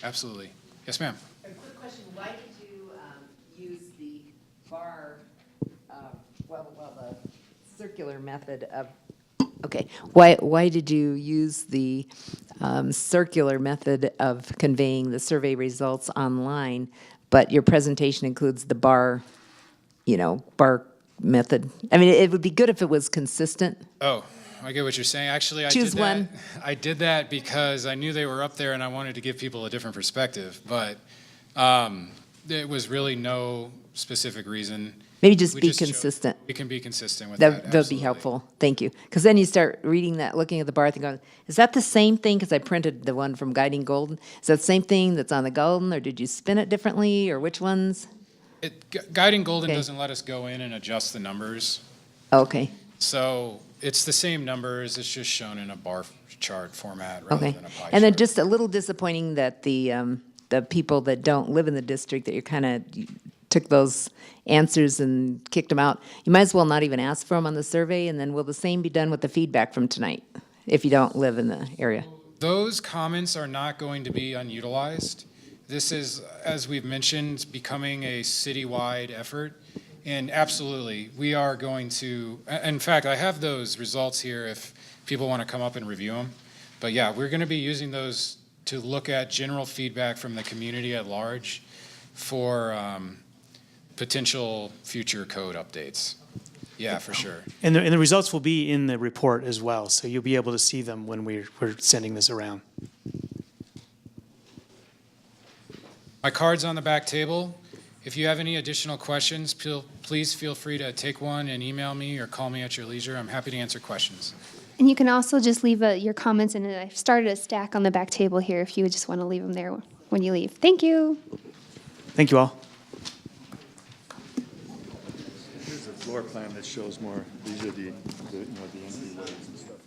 Absolutely. Yes, ma'am. A quick question, why did you use the bar, the circular method of, okay, why did you use the circular method of conveying the survey results online, but your presentation includes the bar, bar method? I mean, it would be good if it was consistent. Oh, I get what you're saying. Actually, Choose one. I did that because I knew they were up there and I wanted to give people a different perspective, but there was really no specific reason. Maybe just We be showed- consistent. We can be consistent with That that. would be helpful. Thank you. Because then you start reading that, looking at the bar, thing, going, is that the same thing? Because I printed the one from Guiding Golden. Is that the same thing that's on the Golden, or did you spin it differently, or which ones? Guiding Golden Okay. doesn't let us go in and adjust the numbers. Okay, So it's the same numbers, it's just shown in a bar chart format rather okay. than a pie And then chart. just a little disappointing that the people that don't live in the district, that you kind of took those answers and kicked them out. You might as well not even ask for them on the survey, and then will the same be done with the feedback from tonight, if you don't live in the area? Those comments are not going to be unutilized. This is, as we've mentioned, becoming a citywide effort. And absolutely, we are going to, in fact, I have those results here if people want to come up and review them. But yeah, we're going to be using those to look at general feedback from the community at large for potential future code updates. Yeah, for sure. And the results will be in the report as well, so you'll be able to see them when we're sending this around. My card's on the back table. If you have any additional questions, please feel free to take one and email me or call me at your leisure. I'm happy to answer questions. And you can also just leave your comments, and I've started a stack on the back table here if you would just want to leave them there when you leave. Thank you. Thank you all. Here's a floor plan that shows more, these are the entryways and stuff.